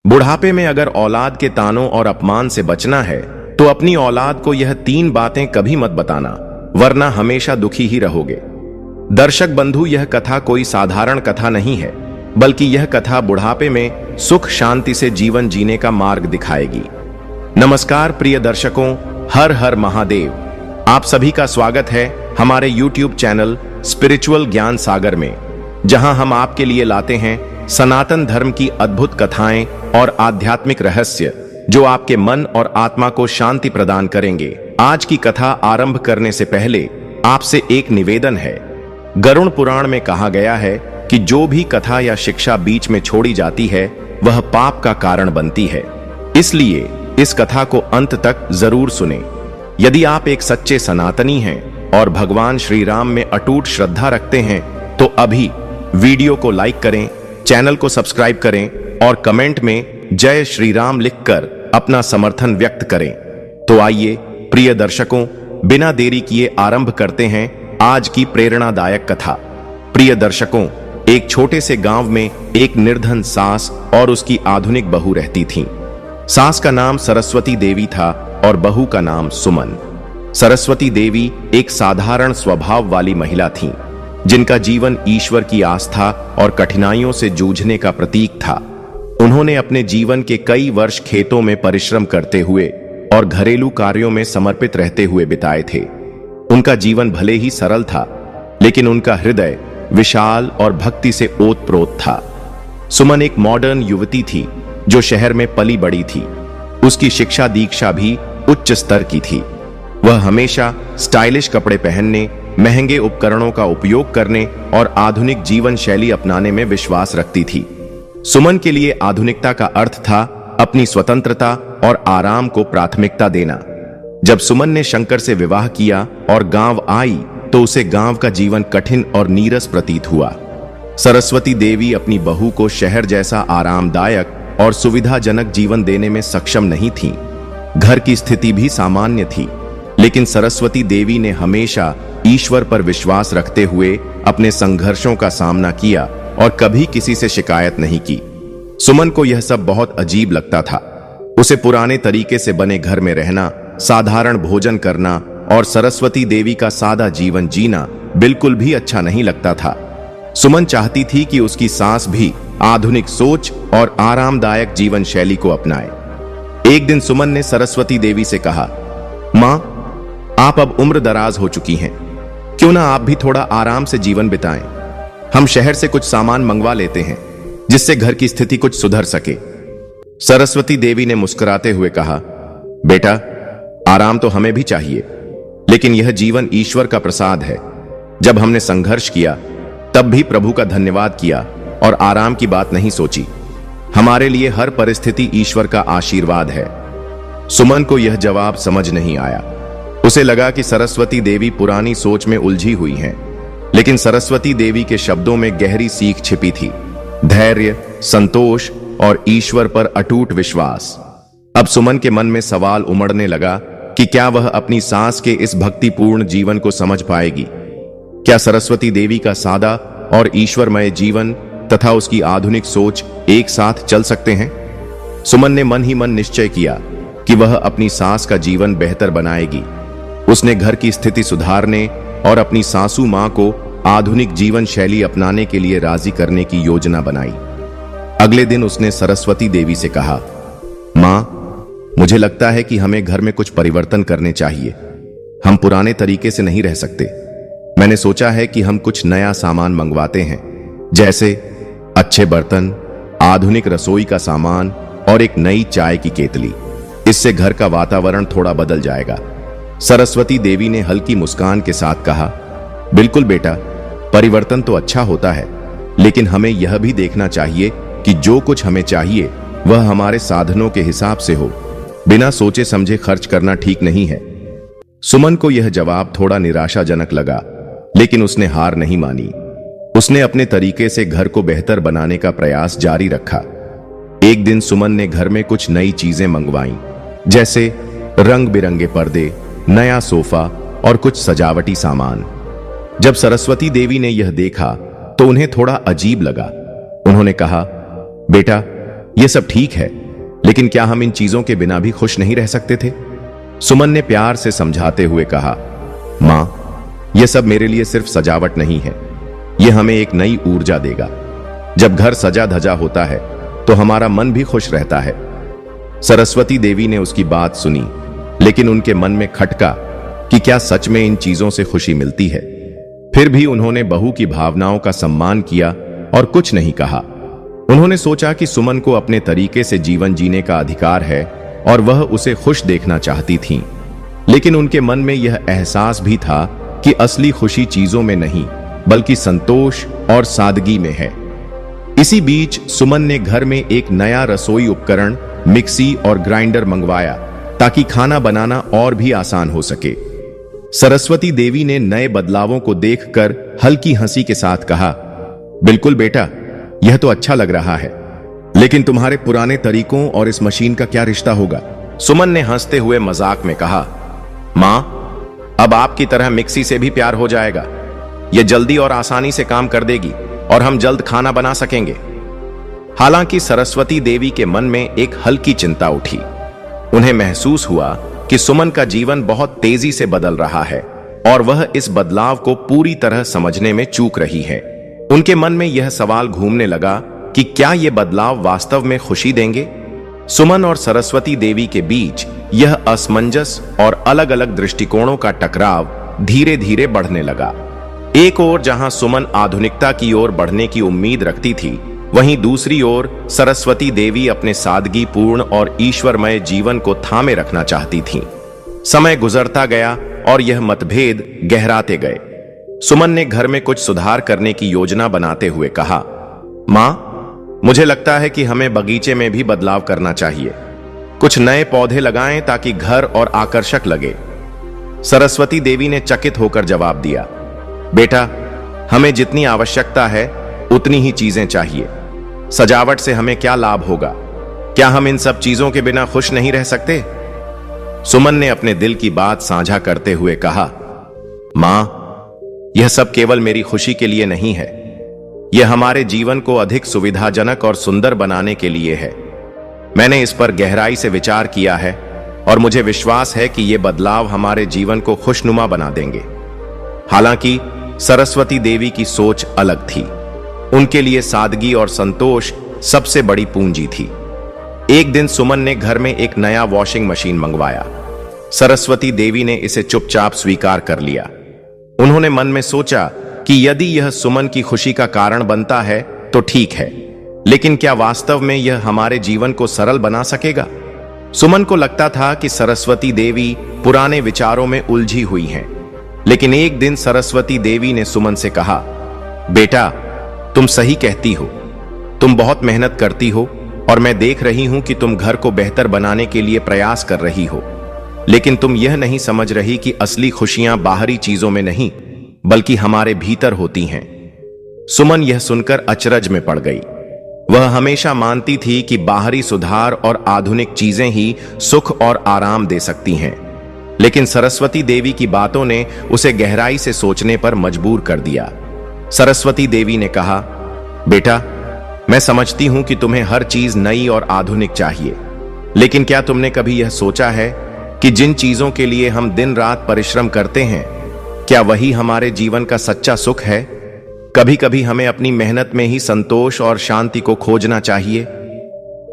बुढ़ापे में अगर औलाद के तानों और अपमान से बचना है तो अपनी औलाद को यह 3 बातें कभी मत बताना, वरना हमेशा दुखी ही रहोगे। दर्शक बंधु, यह कथा कोई साधारण कथा नहीं है, बल्कि यह कथा बुढ़ापे में सुख शांति से जीवन जीने का मार्ग दिखाएगी। नमस्कार प्रिय दर्शकों, हर हर महादेव। आप सभी का स्वागत है हमारे YouTube चैनल स्पिरिचुअल ज्ञान सागर में, जहां हम आपके लिए लाते हैं सनातन धर्म की अद्भुत कथाएं और आध्यात्मिक रहस्य जो आपके मन और आत्मा को शांति प्रदान करेंगे। आज की कथा आरंभ करने से पहले आपसे एक निवेदन है। गरुड़ पुराण में कहा गया है कि जो भी कथा या शिक्षा बीच में छोड़ी जाती है वह पाप का कारण बनती है, इसलिए इस कथा को अंत तक जरूर सुने। यदि आप एक सच्चे सनातनी हैं और भगवान श्री राम में अटूट श्रद्धा रखते हैं तो अभी वीडियो को लाइक करें, चैनल को सब्सक्राइब करें और कमेंट में जय श्री राम लिखकर अपना समर्थन व्यक्त करें। तो आइए प्रिय दर्शकों, बिना देरी किए आरंभ करते हैं आज की प्रेरणादायक कथा। प्रिय दर्शकों, एक छोटे से गांव में एक निर्धन सास और उसकी आधुनिक बहू रहती थीं। सास का नाम सरस्वती देवी था और बहू का नाम सुमन। सरस्वती देवी एक साधारण स्वभाव वाली महिला थीं, जिनका जीवन ईश्वर की आस्था और कठिनाइयों से जूझने का प्रतीक था। उन्होंने अपने जीवन के कई वर्ष खेतों में परिश्रम करते हुए और घरेलू कार्यों में समर्पित रहते हुए बिताए थे। उनका जीवन भले ही सरल था, लेकिन उनका हृदय विशाल और भक्ति से ओतप्रोत था। सुमन एक मॉडर्न युवती थी जो शहर में पली बड़ी थी। उसकी शिक्षा दीक्षा भी उच्च स्तर की थी। वह हमेशा स्टाइलिश कपड़े पहनने, महंगे उपकरणों का उपयोग करने और आधुनिक जीवन शैली अपनाने में विश्वास रखती थी। सुमन के लिए आधुनिकता का अर्थ था अपनी स्वतंत्रता और आराम को प्राथमिकता देना। जब सुमन ने शंकर से विवाह किया और गांव आई तो उसे गांव का जीवन कठिन और नीरस प्रतीत हुआ। सरस्वती देवी अपनी बहू को शहर जैसा आरामदायक और सुविधाजनक जीवन देने में सक्षम नहीं थी। घर की स्थिति भी सामान्य थी, लेकिन सरस्वती देवी ने हमेशा ईश्वर पर विश्वास रखते हुए अपने संघर्षों का सामना किया और कभी किसी से शिकायत नहीं की। सुमन को यह सब बहुत अजीब लगता था। उसे पुराने तरीके से बने घर में रहना, साधारण भोजन करना और सरस्वती देवी का सादा जीवन जीना बिल्कुल भी अच्छा नहीं लगता था। सुमन चाहती थी कि उसकी सास भी आधुनिक सोच और आरामदायक जीवन शैली को अपनाए। एक दिन सुमन ने सरस्वती देवी से कहा, मां, आप अब उम्र दराज हो चुकी हैं, क्यों ना आप भी थोड़ा आराम से जीवन बिताएं। हम शहर से कुछ सामान मंगवा लेते हैं जिससे घर की स्थिति कुछ सुधर सके। सरस्वती देवी ने मुस्कुराते हुए कहा, बेटा, आराम तो हमें भी चाहिए, लेकिन यह जीवन ईश्वर का प्रसाद है। जब हमने संघर्ष किया तब भी प्रभु का धन्यवाद किया और आराम की बात नहीं सोची। हमारे लिए हर परिस्थिति ईश्वर का आशीर्वाद है। सुमन को यह जवाब समझ नहीं आया। उसे लगा कि सरस्वती देवी पुरानी सोच में उलझी हुई हैं, लेकिन सरस्वती देवी के शब्दों में गहरी सीख छिपी थी, धैर्य, संतोष और ईश्वर पर अटूट विश्वास। अब सुमन के मन में सवाल उमड़ने लगा कि क्या वह अपनी सास के इस भक्तिपूर्ण जीवन को समझ पाएगी। क्या सरस्वती देवी का सादा और ईश्वरमय जीवन तथा उसकी आधुनिक सोच एक साथ चल सकते हैं? सुमन ने मन ही मन निश्चय किया कि वह अपनी सास का जीवन बेहतर बनाएगी। उसने घर की स्थिति सुधारने और अपनी सासू मां को आधुनिक जीवन शैली अपनाने के लिए राजी करने की योजना बनाई। अगले दिन उसने सरस्वती देवी से कहा, मां, मुझे लगता है कि हमें घर में कुछ परिवर्तन करने चाहिए। हम पुराने तरीके से नहीं रह सकते। मैंने सोचा है कि हम कुछ नया सामान मंगवाते हैं, जैसे अच्छे बर्तन, आधुनिक रसोई का सामान और एक नई चाय की केतली। इससे घर का वातावरण थोड़ा बदल जाएगा। सरस्वती देवी ने हल्की मुस्कान के साथ कहा, बिल्कुल बेटा, परिवर्तन तो अच्छा होता है, लेकिन हमें यह भी देखना चाहिए कि जो कुछ हमें चाहिए वह हमारे साधनों के हिसाब से हो। बिना सोचे समझे खर्च करना ठीक नहीं है। सुमन को यह जवाब थोड़ा निराशाजनक लगा, लेकिन उसने हार नहीं मानी। उसने अपने तरीके से घर को बेहतर बनाने का प्रयास जारी रखा। एक दिन सुमन ने घर में कुछ नई चीजें मंगवाईं, जैसे रंग बिरंगे पर्दे, नया सोफा और कुछ सजावटी सामान। जब सरस्वती देवी ने यह देखा तो उन्हें थोड़ा अजीब लगा। उन्होंने कहा, बेटा, यह सब ठीक है, लेकिन क्या हम इन चीजों के बिना भी खुश नहीं रह सकते थे? सुमन ने प्यार से समझाते हुए कहा, मां, यह सब मेरे लिए सिर्फ सजावट नहीं है, यह हमें एक नई ऊर्जा देगा। जब घर सजा धजा होता है तो हमारा मन भी खुश रहता है। सरस्वती देवी ने उसकी बात सुनी, लेकिन उनके मन में खटका कि क्या सच में इन चीजों से खुशी मिलती है। फिर भी उन्होंने बहू की भावनाओं का सम्मान किया और कुछ नहीं कहा। उन्होंने सोचा कि सुमन को अपने तरीके से जीवन जीने का अधिकार है और वह उसे खुश देखना चाहती थीं। लेकिन उनके मन में यह एहसास भी था कि असली खुशी चीजों में नहीं, बल्कि संतोष और सादगी में है। इसी बीच सुमन ने घर में एक नया रसोई उपकरण, मिक्सी और ग्राइंडर मंगवाया ताकि खाना बनाना और भी आसान हो सके। सरस्वती देवी ने नए बदलावों को देखकर हल्की हंसी के साथ कहा, बिल्कुल बेटा, यह तो अच्छा लग रहा है, लेकिन तुम्हारे पुराने तरीकों और इस मशीन का क्या रिश्ता होगा? सुमन ने हंसते हुए मजाक में कहा, मां, अब आपकी तरह मिक्सी से भी प्यार हो जाएगा। यह जल्दी और आसानी से काम कर देगी और हम जल्द खाना बना सकेंगे। हालांकि सरस्वती देवी के मन में एक हल्की चिंता उठी। उन्हें महसूस हुआ कि सुमन का जीवन बहुत तेजी से बदल रहा है और वह इस बदलाव को पूरी तरह समझने में चूक रही है। उनके मन में यह सवाल घूमने लगा कि क्या ये बदलाव वास्तव में खुशी देंगे? सुमन और सरस्वती देवी के बीच यह असमंजस और अलग अलग दृष्टिकोणों का टकराव धीरे धीरे बढ़ने लगा। एक ओर जहां सुमन आधुनिकता की ओर बढ़ने की उम्मीद रखती थी, वहीं दूसरी ओर सरस्वती देवी अपने सादगीपूर्ण और ईश्वरमय जीवन को थामे रखना चाहती थीं। समय गुजरता गया और यह मतभेद गहराते गए। सुमन ने घर में कुछ सुधार करने की योजना बनाते हुए कहा, मां, मुझे लगता है कि हमें बगीचे में भी बदलाव करना चाहिए। कुछ नए पौधे लगाएं ताकि घर और आकर्षक लगे। सरस्वती देवी ने चकित होकर जवाब दिया, बेटा, हमें जितनी आवश्यकता है उतनी ही चीजें चाहिए। सजावट से हमें क्या लाभ होगा? क्या हम इन सब चीजों के बिना खुश नहीं रह सकते? सुमन ने अपने दिल की बात साझा करते हुए कहा, मां, यह सब केवल मेरी खुशी के लिए नहीं है, यह हमारे जीवन को अधिक सुविधाजनक और सुंदर बनाने के लिए है। मैंने इस पर गहराई से विचार किया है और मुझे विश्वास है कि ये बदलाव हमारे जीवन को खुशनुमा बना देंगे। हालांकि सरस्वती देवी की सोच अलग थी। उनके लिए सादगी और संतोष सबसे बड़ी पूंजी थी। एक दिन सुमन ने घर में एक नया वॉशिंग मशीन मंगवाया। सरस्वती देवी ने इसे चुपचाप स्वीकार कर लिया। उन्होंने मन में सोचा कि यदि यह सुमन की खुशी का कारण बनता है तो ठीक है, लेकिन क्या वास्तव में यह हमारे जीवन को सरल बना सकेगा? सुमन को लगता था कि सरस्वती देवी पुराने विचारों में उलझी हुई हैं। लेकिन एक दिन सरस्वती देवी ने सुमन से कहा, बेटा, तुम सही कहती हो, तुम बहुत मेहनत करती हो और मैं देख रही हूं कि तुम घर को बेहतर बनाने के लिए प्रयास कर रही हो, लेकिन तुम यह नहीं समझ रही कि असली खुशियां बाहरी चीजों में नहीं, बल्कि हमारे भीतर होती हैं। सुमन यह सुनकर अचरज में पड़ गई। वह हमेशा मानती थी कि बाहरी सुधार और आधुनिक चीजें ही सुख और आराम दे सकती हैं, लेकिन सरस्वती देवी की बातों ने उसे गहराई से सोचने पर मजबूर कर दिया। सरस्वती देवी ने कहा, बेटा, मैं समझती हूं कि तुम्हें हर चीज नई और आधुनिक चाहिए, लेकिन क्या तुमने कभी यह सोचा है कि जिन चीजों के लिए हम दिन रात परिश्रम करते हैं, क्या वही हमारे जीवन का सच्चा सुख है? कभी कभी हमें अपनी मेहनत में ही संतोष और शांति को खोजना चाहिए।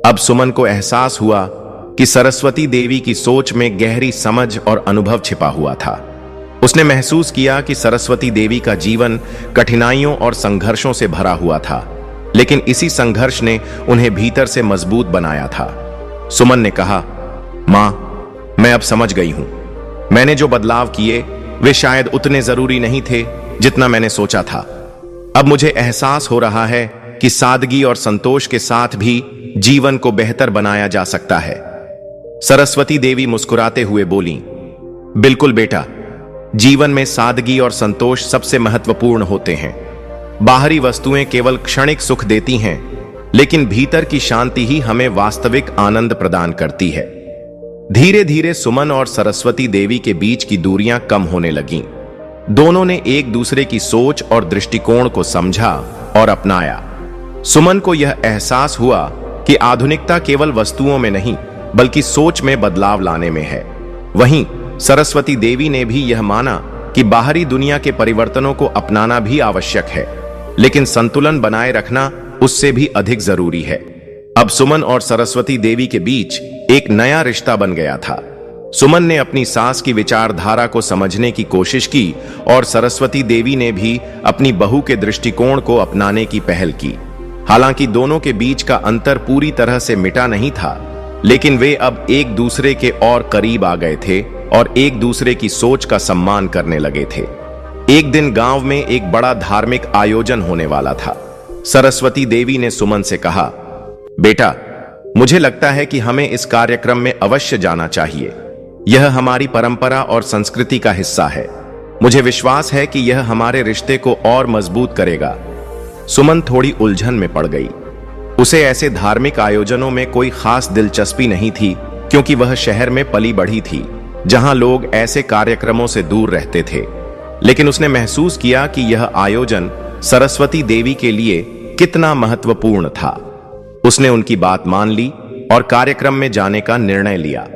अब सुमन को एहसास हुआ कि सरस्वती देवी की सोच में गहरी समझ और अनुभव छिपा हुआ था। उसने महसूस किया कि सरस्वती देवी का जीवन कठिनाइयों और संघर्षों से भरा हुआ था, लेकिन इसी संघर्ष ने उन्हें भीतर से मजबूत बनाया था। सुमन ने कहा, मां, मैं अब समझ गई हूं। मैंने जो बदलाव किए वे शायद उतने जरूरी नहीं थे जितना मैंने सोचा था। अब मुझे एहसास हो रहा है कि सादगी और संतोष के साथ भी जीवन को बेहतर बनाया जा सकता है। सरस्वती देवी मुस्कुराते हुए बोली, बिल्कुल बेटा, जीवन में सादगी और संतोष सबसे महत्वपूर्ण होते हैं। बाहरी वस्तुएं केवल क्षणिक सुख देती हैं, लेकिन भीतर की शांति ही हमें वास्तविक आनंद प्रदान करती है। धीरे धीरे सुमन और सरस्वती देवी के बीच की दूरियां कम होने लगीं। दोनों ने एक दूसरे की सोच और दृष्टिकोण को समझा और अपनाया। सुमन को यह एहसास हुआ कि आधुनिकता केवल वस्तुओं में नहीं बल्कि सोच में बदलाव लाने में है। वहीं सरस्वती देवी ने भी यह माना कि बाहरी दुनिया के परिवर्तनों को अपनाना भी आवश्यक है, लेकिन संतुलन बनाए रखना उससे भी अधिक जरूरी है। अब सुमन और सरस्वती देवी के बीच एक नया रिश्ता बन गया था। सुमन ने अपनी सास की विचारधारा को समझने की कोशिश की और सरस्वती देवी ने भी अपनी बहू के दृष्टिकोण को अपनाने की पहल की। हालांकि दोनों के बीच का अंतर पूरी तरह से मिटा नहीं था, लेकिन वे अब एक दूसरे के और करीब आ गए थे और एक दूसरे की सोच का सम्मान करने लगे थे। एक दिन गांव में एक बड़ा धार्मिक आयोजन होने वाला था। सरस्वती देवी ने सुमन से कहा, बेटा, मुझे लगता है कि हमें इस कार्यक्रम में अवश्य जाना चाहिए। यह हमारी परंपरा और संस्कृति का हिस्सा है। मुझे विश्वास है कि यह हमारे रिश्ते को और मजबूत करेगा। सुमन थोड़ी उलझन में पड़ गई। उसे ऐसे धार्मिक आयोजनों में कोई खास दिलचस्पी नहीं थी, क्योंकि वह शहर में पली बढ़ी थी जहां लोग ऐसे कार्यक्रमों से दूर रहते थे। लेकिन उसने महसूस किया कि यह आयोजन सरस्वती देवी के लिए कितना महत्वपूर्ण था। उसने उनकी बात मान ली और कार्यक्रम में जाने का निर्णय लिया।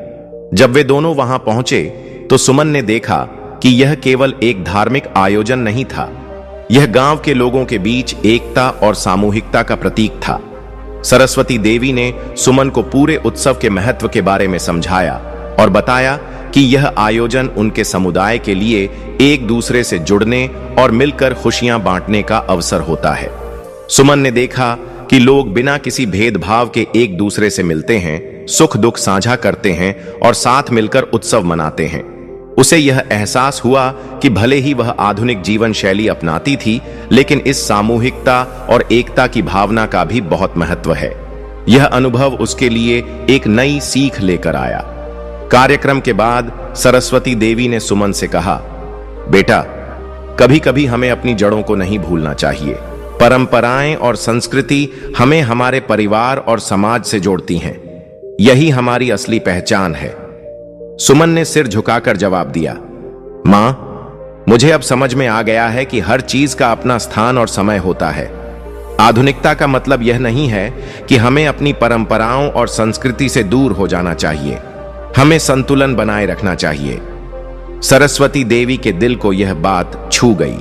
जब वे दोनों वहां पहुंचे तो सुमन ने देखा कि यह केवल एक धार्मिक आयोजन नहीं था, यह गांव के लोगों के बीच एकता और सामूहिकता का प्रतीक था। सरस्वती देवी ने सुमन को पूरे उत्सव के महत्व के बारे में समझाया और बताया कि यह आयोजन उनके समुदाय के लिए एक दूसरे से जुड़ने और मिलकर खुशियां बांटने का अवसर होता है। सुमन ने देखा कि लोग बिना किसी भेदभाव के एक दूसरे से मिलते हैं, सुख दुख साझा करते हैं और साथ मिलकर उत्सव मनाते हैं। उसे यह एहसास हुआ कि भले ही वह आधुनिक जीवन शैली अपनाती थी, लेकिन इस सामूहिकता और एकता की भावना का भी बहुत महत्व है। यह अनुभव उसके लिए एक नई सीख लेकर आया। कार्यक्रम के बाद सरस्वती देवी ने सुमन से कहा, बेटा, कभी कभी हमें अपनी जड़ों को नहीं भूलना चाहिए। परंपराएं और संस्कृति हमें हमारे परिवार और समाज से जोड़ती हैं। यही हमारी असली पहचान है। सुमन ने सिर झुकाकर जवाब दिया, मां, मुझे अब समझ में आ गया है कि हर चीज का अपना स्थान और समय होता है। आधुनिकता का मतलब यह नहीं है कि हमें अपनी परंपराओं और संस्कृति से दूर हो जाना चाहिए। हमें संतुलन बनाए रखना चाहिए। सरस्वती देवी के दिल को यह बात छू गई।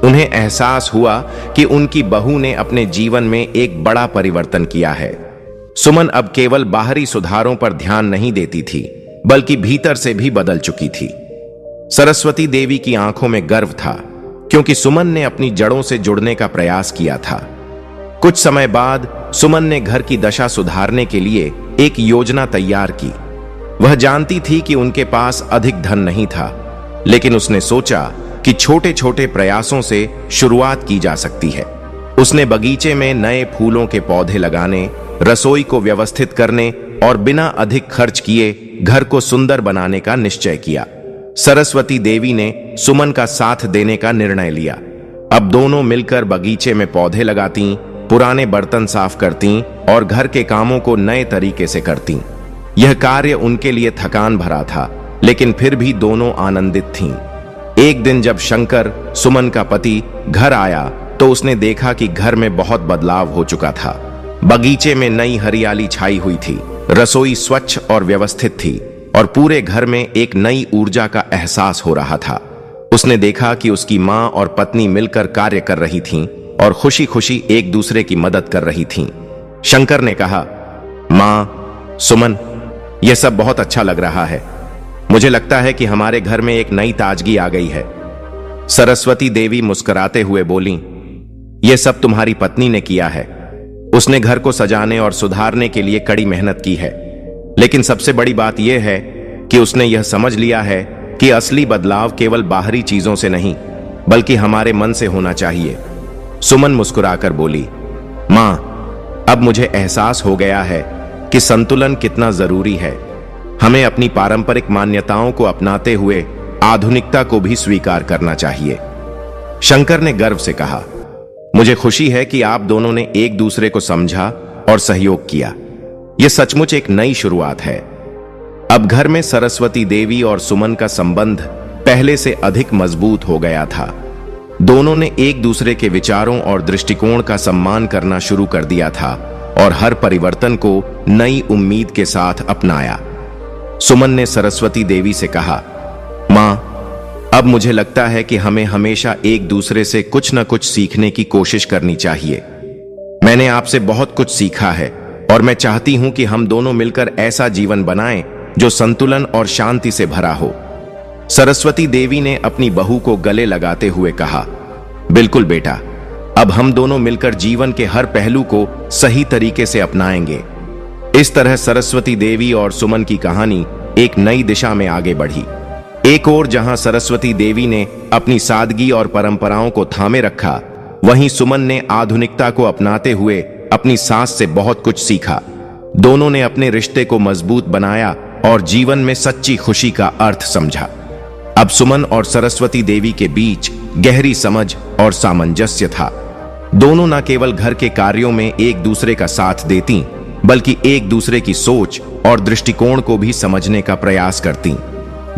उन्हें एहसास हुआ कि उनकी बहू ने अपने जीवन में एक बड़ा परिवर्तन किया है। सुमन अब केवल बाहरी सुधारों पर ध्यान नहीं देती थी, बल्कि भीतर से भी बदल चुकी थी। सरस्वती देवी की आंखों में गर्व था, क्योंकि सुमन ने अपनी जड़ों से जुड़ने का प्रयास किया था। कुछ समय बाद सुमन ने घर की दशा सुधारने के लिए एक योजना तैयार की। वह जानती थी कि उनके पास अधिक धन नहीं था, लेकिन उसने सोचा कि छोटे छोटे प्रयासों से शुरुआत की जा सकती है। उसने बगीचे में नए फूलों के पौधे लगाने, रसोई को व्यवस्थित करने और बिना अधिक खर्च किए घर को सुंदर बनाने का निश्चय किया। सरस्वती देवी ने सुमन का साथ देने का निर्णय लिया। अब दोनों मिलकर बगीचे में पौधे लगाती, पुराने बर्तन साफ करती और घर के कामों को नए तरीके से करती। यह कार्य उनके लिए थकान भरा था, लेकिन फिर भी दोनों आनंदित थीं। एक दिन जब शंकर, सुमन का पति, घर आया तो उसने देखा कि घर में बहुत बदलाव हो चुका था। बगीचे में नई हरियाली छाई हुई थी, रसोई स्वच्छ और व्यवस्थित थी और पूरे घर में एक नई ऊर्जा का एहसास हो रहा था। उसने देखा कि उसकी मां और पत्नी मिलकर कार्य कर रही थीं और खुशी खुशी एक दूसरे की मदद कर रही थीं। शंकर ने कहा, मां, सुमन, यह सब बहुत अच्छा लग रहा है। मुझे लगता है कि हमारे घर में एक नई ताजगी आ गई है। सरस्वती देवी मुस्कुराते हुए बोली, यह सब तुम्हारी पत्नी ने किया है। उसने घर को सजाने और सुधारने के लिए कड़ी मेहनत की है, लेकिन सबसे बड़ी बात यह है कि उसने यह समझ लिया है कि असली बदलाव केवल बाहरी चीजों से नहीं, बल्कि हमारे मन से होना चाहिए। सुमन मुस्कुराकर बोली, मां, अब मुझे एहसास हो गया है कि संतुलन कितना जरूरी है। हमें अपनी पारंपरिक मान्यताओं को अपनाते हुए आधुनिकता को भी स्वीकार करना चाहिए। शंकर ने गर्व से कहा, मुझे खुशी है कि आप दोनों ने एक दूसरे को समझा और सहयोग किया। यह सचमुच एक नई शुरुआत है। अब घर में सरस्वती देवी और सुमन का संबंध पहले से अधिक मजबूत हो गया था। दोनों ने एक दूसरे के विचारों और दृष्टिकोण का सम्मान करना शुरू कर दिया था और हर परिवर्तन को नई उम्मीद के साथ अपनाया। सुमन ने सरस्वती देवी से कहा, मां, अब मुझे लगता है कि हमें हमेशा एक दूसरे से कुछ न कुछ सीखने की कोशिश करनी चाहिए। मैंने आपसे बहुत कुछ सीखा है और मैं चाहती हूं कि हम दोनों मिलकर ऐसा जीवन बनाएं जो संतुलन और शांति से भरा हो। सरस्वती देवी ने अपनी बहू को गले लगाते हुए कहा, बिल्कुल बेटा, अब हम दोनों मिलकर जीवन के हर पहलू को सही तरीके से अपनाएंगे। इस तरह सरस्वती देवी और सुमन की कहानी एक नई दिशा में आगे बढ़ी। एक ओर जहां सरस्वती देवी ने अपनी सादगी और परंपराओं को थामे रखा, वहीं सुमन ने आधुनिकता को अपनाते हुए अपनी सास से बहुत कुछ सीखा। दोनों ने अपने रिश्ते को मजबूत बनाया और जीवन में सच्ची खुशी का अर्थ समझा। अब सुमन और सरस्वती देवी के बीच गहरी समझ और सामंजस्य था। दोनों न केवल घर के कार्यों में एक दूसरे का साथ देती, बल्कि एक दूसरे की सोच और दृष्टिकोण को भी समझने का प्रयास करती।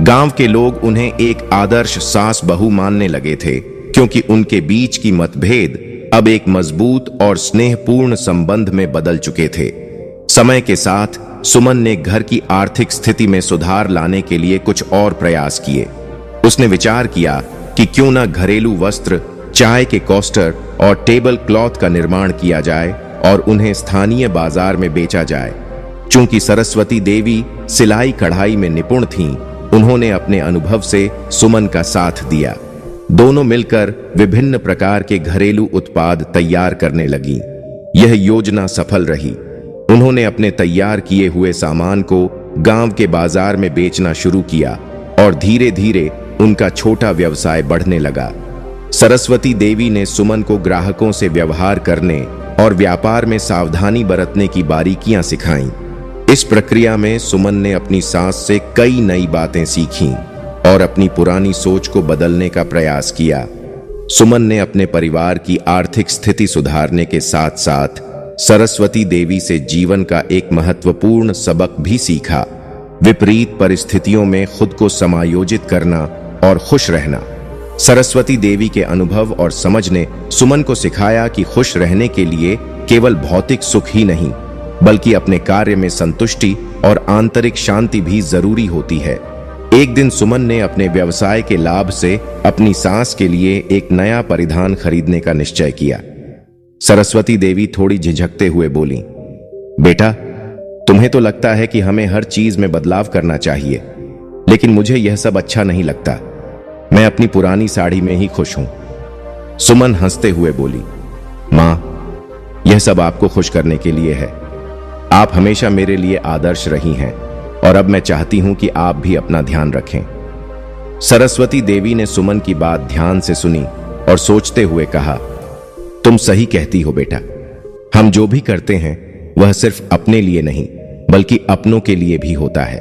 गांव के लोग उन्हें एक आदर्श सास बहू मानने लगे थे, क्योंकि उनके बीच की मतभेद अब एक मजबूत और स्नेहपूर्ण संबंध में बदल चुके थे। समय के साथ सुमन ने घर की आर्थिक स्थिति में सुधार लाने के लिए कुछ और प्रयास किए। उसने विचार किया कि क्यों न घरेलू वस्त्र, चाय के कोस्टर और टेबल क्लॉथ का निर्माण किया जाए और उन्हें स्थानीय बाजार में बेचा जाए। चूंकि सरस्वती देवी सिलाई कढ़ाई में निपुण थीं, उन्होंने अपने अनुभव से सुमन का साथ दिया। दोनों मिलकर विभिन्न प्रकार के घरेलू उत्पाद तैयार करने लगीं। यह योजना सफल रही। उन्होंने अपने तैयार किए हुए सामान को गांव के बाजार में बेचना शुरू किया और धीरे धीरे उनका छोटा व्यवसाय बढ़ने लगा। सरस्वती देवी ने सुमन को ग्राहकों से व्यवहार करने और व्यापार में सावधानी बरतने की बारीकियां सिखाईं। इस प्रक्रिया में सुमन ने अपनी सास से कई नई बातें सीखीं और अपनी पुरानी सोच को बदलने का प्रयास किया। सुमन ने अपने परिवार की आर्थिक स्थिति सुधारने के साथ साथ सरस्वती देवी से जीवन का एक महत्वपूर्ण सबक भी सीखा, विपरीत परिस्थितियों में खुद को समायोजित करना और खुश रहना। सरस्वती देवी के अनुभव और समझ ने सुमन को सिखाया कि खुश रहने के लिए केवल भौतिक सुख ही नहीं, बल्कि अपने कार्य में संतुष्टि और आंतरिक शांति भी जरूरी होती है। एक दिन सुमन ने अपने व्यवसाय के लाभ से अपनी सास के लिए एक नया परिधान खरीदने का निश्चय किया। सरस्वती देवी थोड़ी झिझकते हुए बोली, बेटा, तुम्हें तो लगता है कि हमें हर चीज में बदलाव करना चाहिए, लेकिन मुझे यह सब अच्छा नहीं लगता। मैं अपनी पुरानी साड़ी में ही खुश हूं। सुमन हंसते हुए बोली, मां, यह सब आपको खुश करने के लिए है। आप हमेशा मेरे लिए आदर्श रही हैं और अब मैं चाहती हूं कि आप भी अपना ध्यान रखें। सरस्वती देवी ने सुमन की बात ध्यान से सुनी और सोचते हुए कहा, तुम सही कहती हो बेटा। हम जो भी करते हैं वह सिर्फ अपने लिए नहीं, बल्कि अपनों के लिए भी होता है।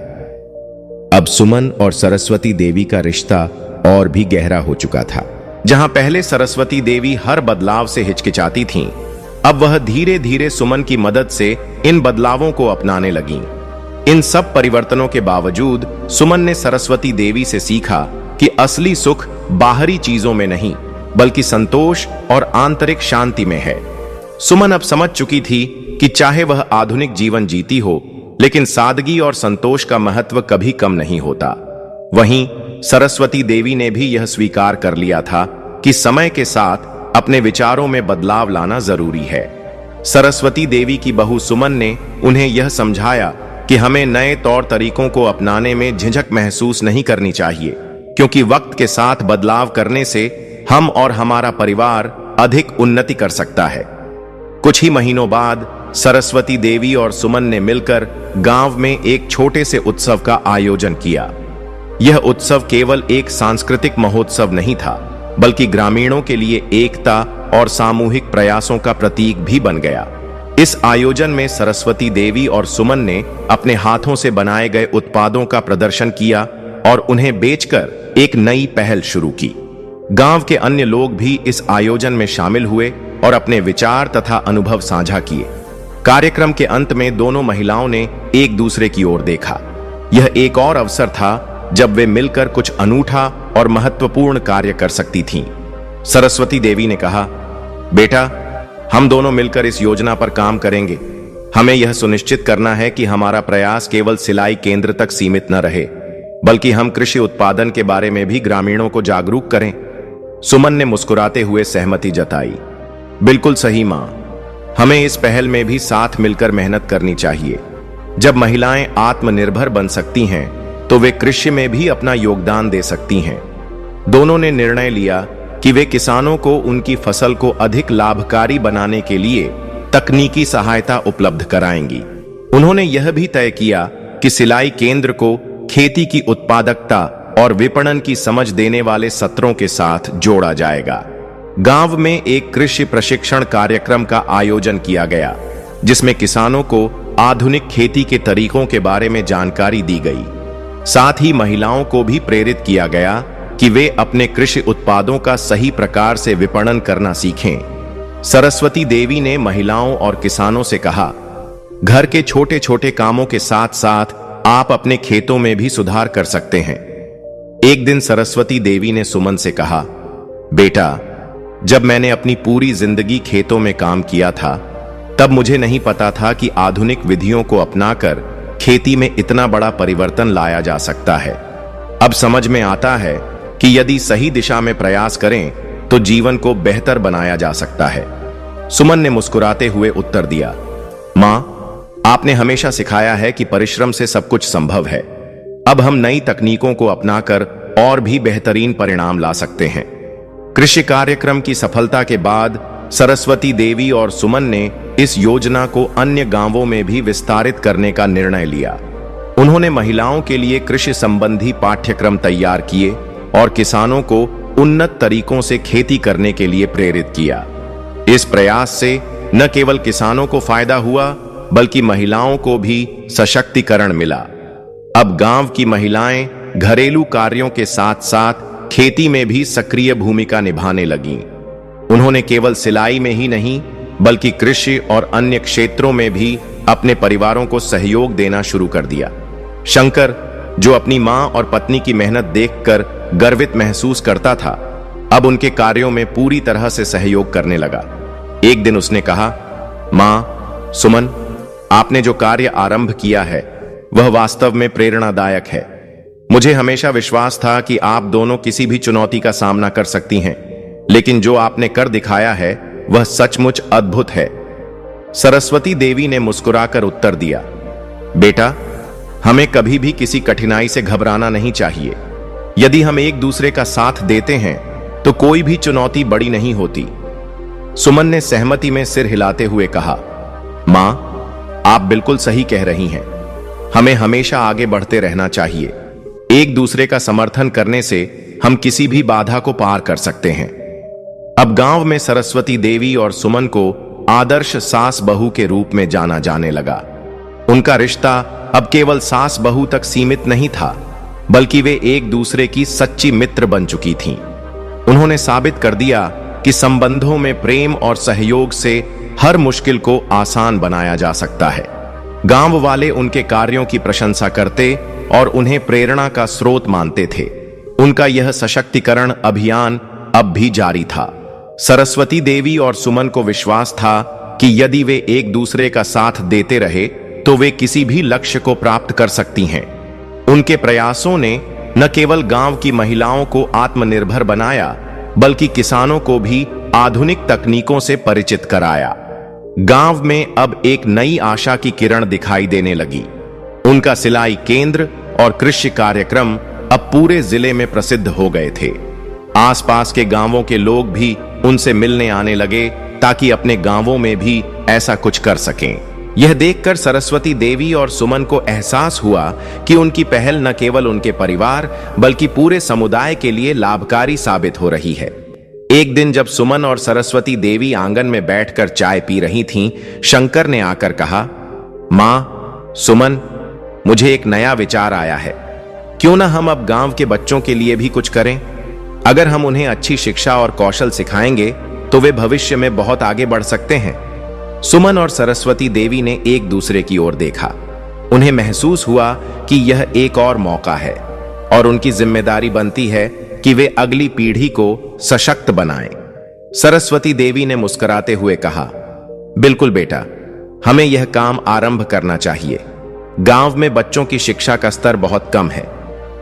अब सुमन और सरस्वती देवी का रिश्ता और भी गहरा हो चुका था। जहां पहले सरस्वती देवी हर बदलाव से हिचकिचाती थीं, अब वह धीरे धीरे सुमन की मदद से इन बदलावों को अपनाने लगीं। इन सब परिवर्तनों के बावजूद सुमन ने सरस्वती देवी से सीखा कि असली सुख बाहरी चीजों में नहीं, बल्कि संतोष और आंतरिक शांति में है। सुमन अब समझ चुकी थी कि चाहे वह आधुनिक जीवन जीती हो, लेकिन सादगी और संतोष का महत्व कभी कम नहीं होता। वहीं सरस्वती देवी ने भी यह स्वीकार कर लिया था कि समय के साथ अपने विचारों में बदलाव लाना जरूरी है। सरस्वती देवी की बहू सुमन ने उन्हें यह समझाया कि हमें नए तौर तरीकों को अपनाने में झिझक महसूस नहीं करनी चाहिए, क्योंकि वक्त के साथ बदलाव करने से हम और हमारा परिवार अधिक उन्नति कर सकता है। कुछ ही महीनों बाद सरस्वती देवी और सुमन ने मिलकर गांव में एक छोटे से उत्सव का आयोजन किया। यह उत्सव केवल एक सांस्कृतिक महोत्सव नहीं था, बल्कि ग्रामीणों के लिए एकता और सामूहिक प्रयासों का प्रतीक भी बन गया। इस आयोजन में सरस्वती देवी और सुमन ने अपने हाथों से बनाए गए उत्पादों का प्रदर्शन किया और उन्हें बेचकर एक नई पहल शुरू की। गांव के अन्य लोग भी इस आयोजन में शामिल हुए और अपने विचार तथा अनुभव साझा किए। कार्यक्रम के अंत में दोनों महिलाओं ने एक दूसरे की ओर देखा। यह एक और अवसर था जब वे मिलकर कुछ अनूठा और महत्वपूर्ण कार्य कर सकती थीं। सरस्वती देवी ने कहा, बेटा, हम दोनों मिलकर इस योजना पर काम करेंगे। हमें यह सुनिश्चित करना है कि हमारा प्रयास केवल सिलाई केंद्र तक सीमित न रहे, बल्कि हम कृषि उत्पादन के बारे में भी ग्रामीणों को जागरूक करें। सुमन ने मुस्कुराते हुए सहमति जताई। बिल्कुल सही मां, हमें इस पहल में भी साथ मिलकर मेहनत करनी चाहिए। जब महिलाएं आत्मनिर्भर बन सकती हैं, तो वे कृषि में भी अपना योगदान दे सकती हैं। दोनों ने निर्णय लिया कि वे किसानों को उनकी फसल को अधिक लाभकारी बनाने के लिए तकनीकी सहायता उपलब्ध कराएंगी। उन्होंने यह भी तय किया कि सिलाई केंद्र को खेती की उत्पादकता और विपणन की समझ देने वाले सत्रों के साथ जोड़ा जाएगा। गांव में एक कृषि प्रशिक्षण कार्यक्रम का आयोजन किया गया, जिसमें किसानों को आधुनिक खेती के तरीकों के बारे में जानकारी दी गई। साथ ही महिलाओं को भी प्रेरित किया गया कि वे अपने कृषि उत्पादों का सही प्रकार से विपणन करना सीखें। सरस्वती देवी ने महिलाओं और किसानों से कहा, घर के छोटे छोटे कामों के साथ साथ आप अपने खेतों में भी सुधार कर सकते हैं। एक दिन सरस्वती देवी ने सुमन से कहा, बेटा, जब मैंने अपनी पूरी जिंदगी खेतों में काम किया था, तब मुझे नहीं पता था कि आधुनिक विधियों को अपनाकर खेती में इतना बड़ा परिवर्तन लाया जा सकता है। अब समझ में आता है कि यदि सही दिशा में प्रयास करें तो जीवन को बेहतर बनाया जा सकता है। सुमन ने मुस्कुराते हुए उत्तर दिया, मां, आपने हमेशा सिखाया है कि परिश्रम से सब कुछ संभव है। अब हम नई तकनीकों को अपनाकर और भी बेहतरीन परिणाम ला सकते हैं। कृषि कार्यक्रम की सफलता के बाद सरस्वती देवी और सुमन ने इस योजना को अन्य गांवों में भी विस्तारित करने का निर्णय लिया। उन्होंने महिलाओं के लिए कृषि संबंधी पाठ्यक्रम तैयार किए और किसानों को उन्नत तरीकों से खेती करने के लिए प्रेरित किया। इस प्रयास से न केवल किसानों को फायदा हुआ, बल्कि महिलाओं को भी सशक्तिकरण मिला। अब गांव की महिलाएं घरेलू कार्यों के साथ साथ खेती में भी सक्रिय भूमिका निभाने लगीं। उन्होंने केवल सिलाई में ही नहीं, बल्कि कृषि और अन्य क्षेत्रों में भी अपने परिवारों को सहयोग देना शुरू कर दिया। शंकर, जो अपनी मां और पत्नी की मेहनत देखकर गर्वित महसूस करता था, अब उनके कार्यों में पूरी तरह से सहयोग करने लगा। एक दिन उसने कहा, मां, सुमन, आपने जो कार्य आरंभ किया है वह वास्तव में प्रेरणादायक है। मुझे हमेशा विश्वास था कि आप दोनों किसी भी चुनौती का सामना कर सकती हैं, लेकिन जो आपने कर दिखाया है वह सचमुच अद्भुत है। सरस्वती देवी ने मुस्कुराकर उत्तर दिया, बेटा, हमें कभी भी किसी कठिनाई से घबराना नहीं चाहिए। यदि हम एक दूसरे का साथ देते हैं तो कोई भी चुनौती बड़ी नहीं होती। सुमन ने सहमति में सिर हिलाते हुए कहा, मां, आप बिल्कुल सही कह रही हैं। हमें हमेशा आगे बढ़ते रहना चाहिए। एक दूसरे का समर्थन करने से हम किसी भी बाधा को पार कर सकते हैं। अब गांव में सरस्वती देवी और सुमन को आदर्श सास बहू के रूप में जाना जाने लगा। उनका रिश्ता अब केवल सास बहू तक सीमित नहीं था, बल्कि वे एक दूसरे की सच्ची मित्र बन चुकी थीं। उन्होंने साबित कर दिया कि संबंधों में प्रेम और सहयोग से हर मुश्किल को आसान बनाया जा सकता है। गांव वाले उनके कार्यों की प्रशंसा करते और उन्हें प्रेरणा का स्रोत मानते थे। उनका यह सशक्तिकरण अभियान अब भी जारी था। सरस्वती देवी और सुमन को विश्वास था कि यदि वे एक दूसरे का साथ देते रहे तो वे किसी भी लक्ष्य को प्राप्त कर सकती हैं। उनके प्रयासों ने न केवल गांव की महिलाओं को आत्मनिर्भर बनाया, बल्कि किसानों को भी आधुनिक तकनीकों से परिचित कराया। गांव में अब एक नई आशा की किरण दिखाई देने लगी। उनका सिलाई केंद्र और कृषि कार्यक्रम अब पूरे जिले में प्रसिद्ध हो गए थे। आसपास के गांवों के लोग भी उनसे मिलने आने लगे ताकि अपने गांवों में भी ऐसा कुछ कर सकें। यह देखकर सरस्वती देवी और सुमन को एहसास हुआ कि उनकी पहल न केवल उनके परिवार बल्कि पूरे समुदाय के लिए लाभकारी साबित हो रही है। एक दिन जब सुमन और सरस्वती देवी आंगन में बैठकर चाय पी रही थीं, शंकर ने आकर कहा, मां, सुमन, मुझे एक नया विचार आया है। क्यों ना हम अब गांव के बच्चों के लिए भी कुछ करें? अगर हम उन्हें अच्छी शिक्षा और कौशल सिखाएंगे तो वे भविष्य में बहुत आगे बढ़ सकते हैं। सुमन और सरस्वती देवी ने एक दूसरे की ओर देखा। उन्हें महसूस हुआ कि यह एक और मौका है और उनकी जिम्मेदारी बनती है कि वे अगली पीढ़ी को सशक्त बनाएं। सरस्वती देवी ने मुस्कुराते हुए कहा, बिल्कुल बेटा, हमें यह काम आरंभ करना चाहिए। गांव में बच्चों की शिक्षा का स्तर बहुत कम है।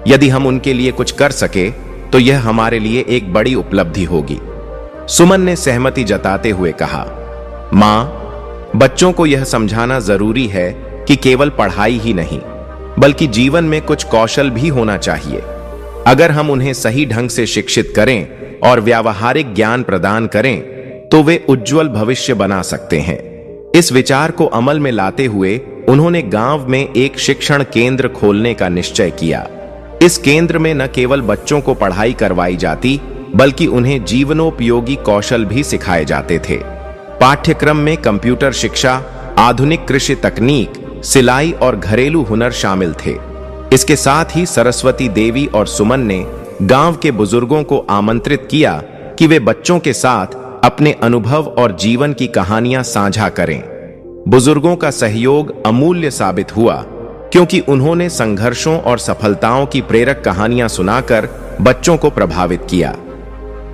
यदि हम उनके लिए कुछ कर सके तो यह हमारे लिए एक बड़ी उपलब्धि होगी। सुमन ने सहमति जताते हुए कहा, मां, बच्चों को यह समझाना जरूरी है कि केवल पढ़ाई ही नहीं बल्कि जीवन में कुछ कौशल भी होना चाहिए। अगर हम उन्हें सही ढंग से शिक्षित करें और व्यावहारिक ज्ञान प्रदान करें तो वे उज्जवल भविष्य बना सकते हैं। इस विचार को अमल में लाते हुए उन्होंने गांव में एक शिक्षण केंद्र खोलने का निश्चय किया। इस केंद्र में न केवल बच्चों को पढ़ाई करवाई जाती बल्कि उन्हें जीवनोपयोगी कौशल भी सिखाए जाते थे। पाठ्यक्रम में कंप्यूटर शिक्षा, आधुनिक कृषि तकनीक, सिलाई और घरेलू हुनर शामिल थे। इसके साथ ही सरस्वती देवी और सुमन ने गांव के बुजुर्गों को आमंत्रित किया कि वे बच्चों के साथ अपने अनुभव और जीवन की कहानियां साझा करें। बुजुर्गों का सहयोग अमूल्य साबित हुआ क्योंकि उन्होंने संघर्षों और सफलताओं की प्रेरक कहानियां सुनाकर बच्चों को प्रभावित किया।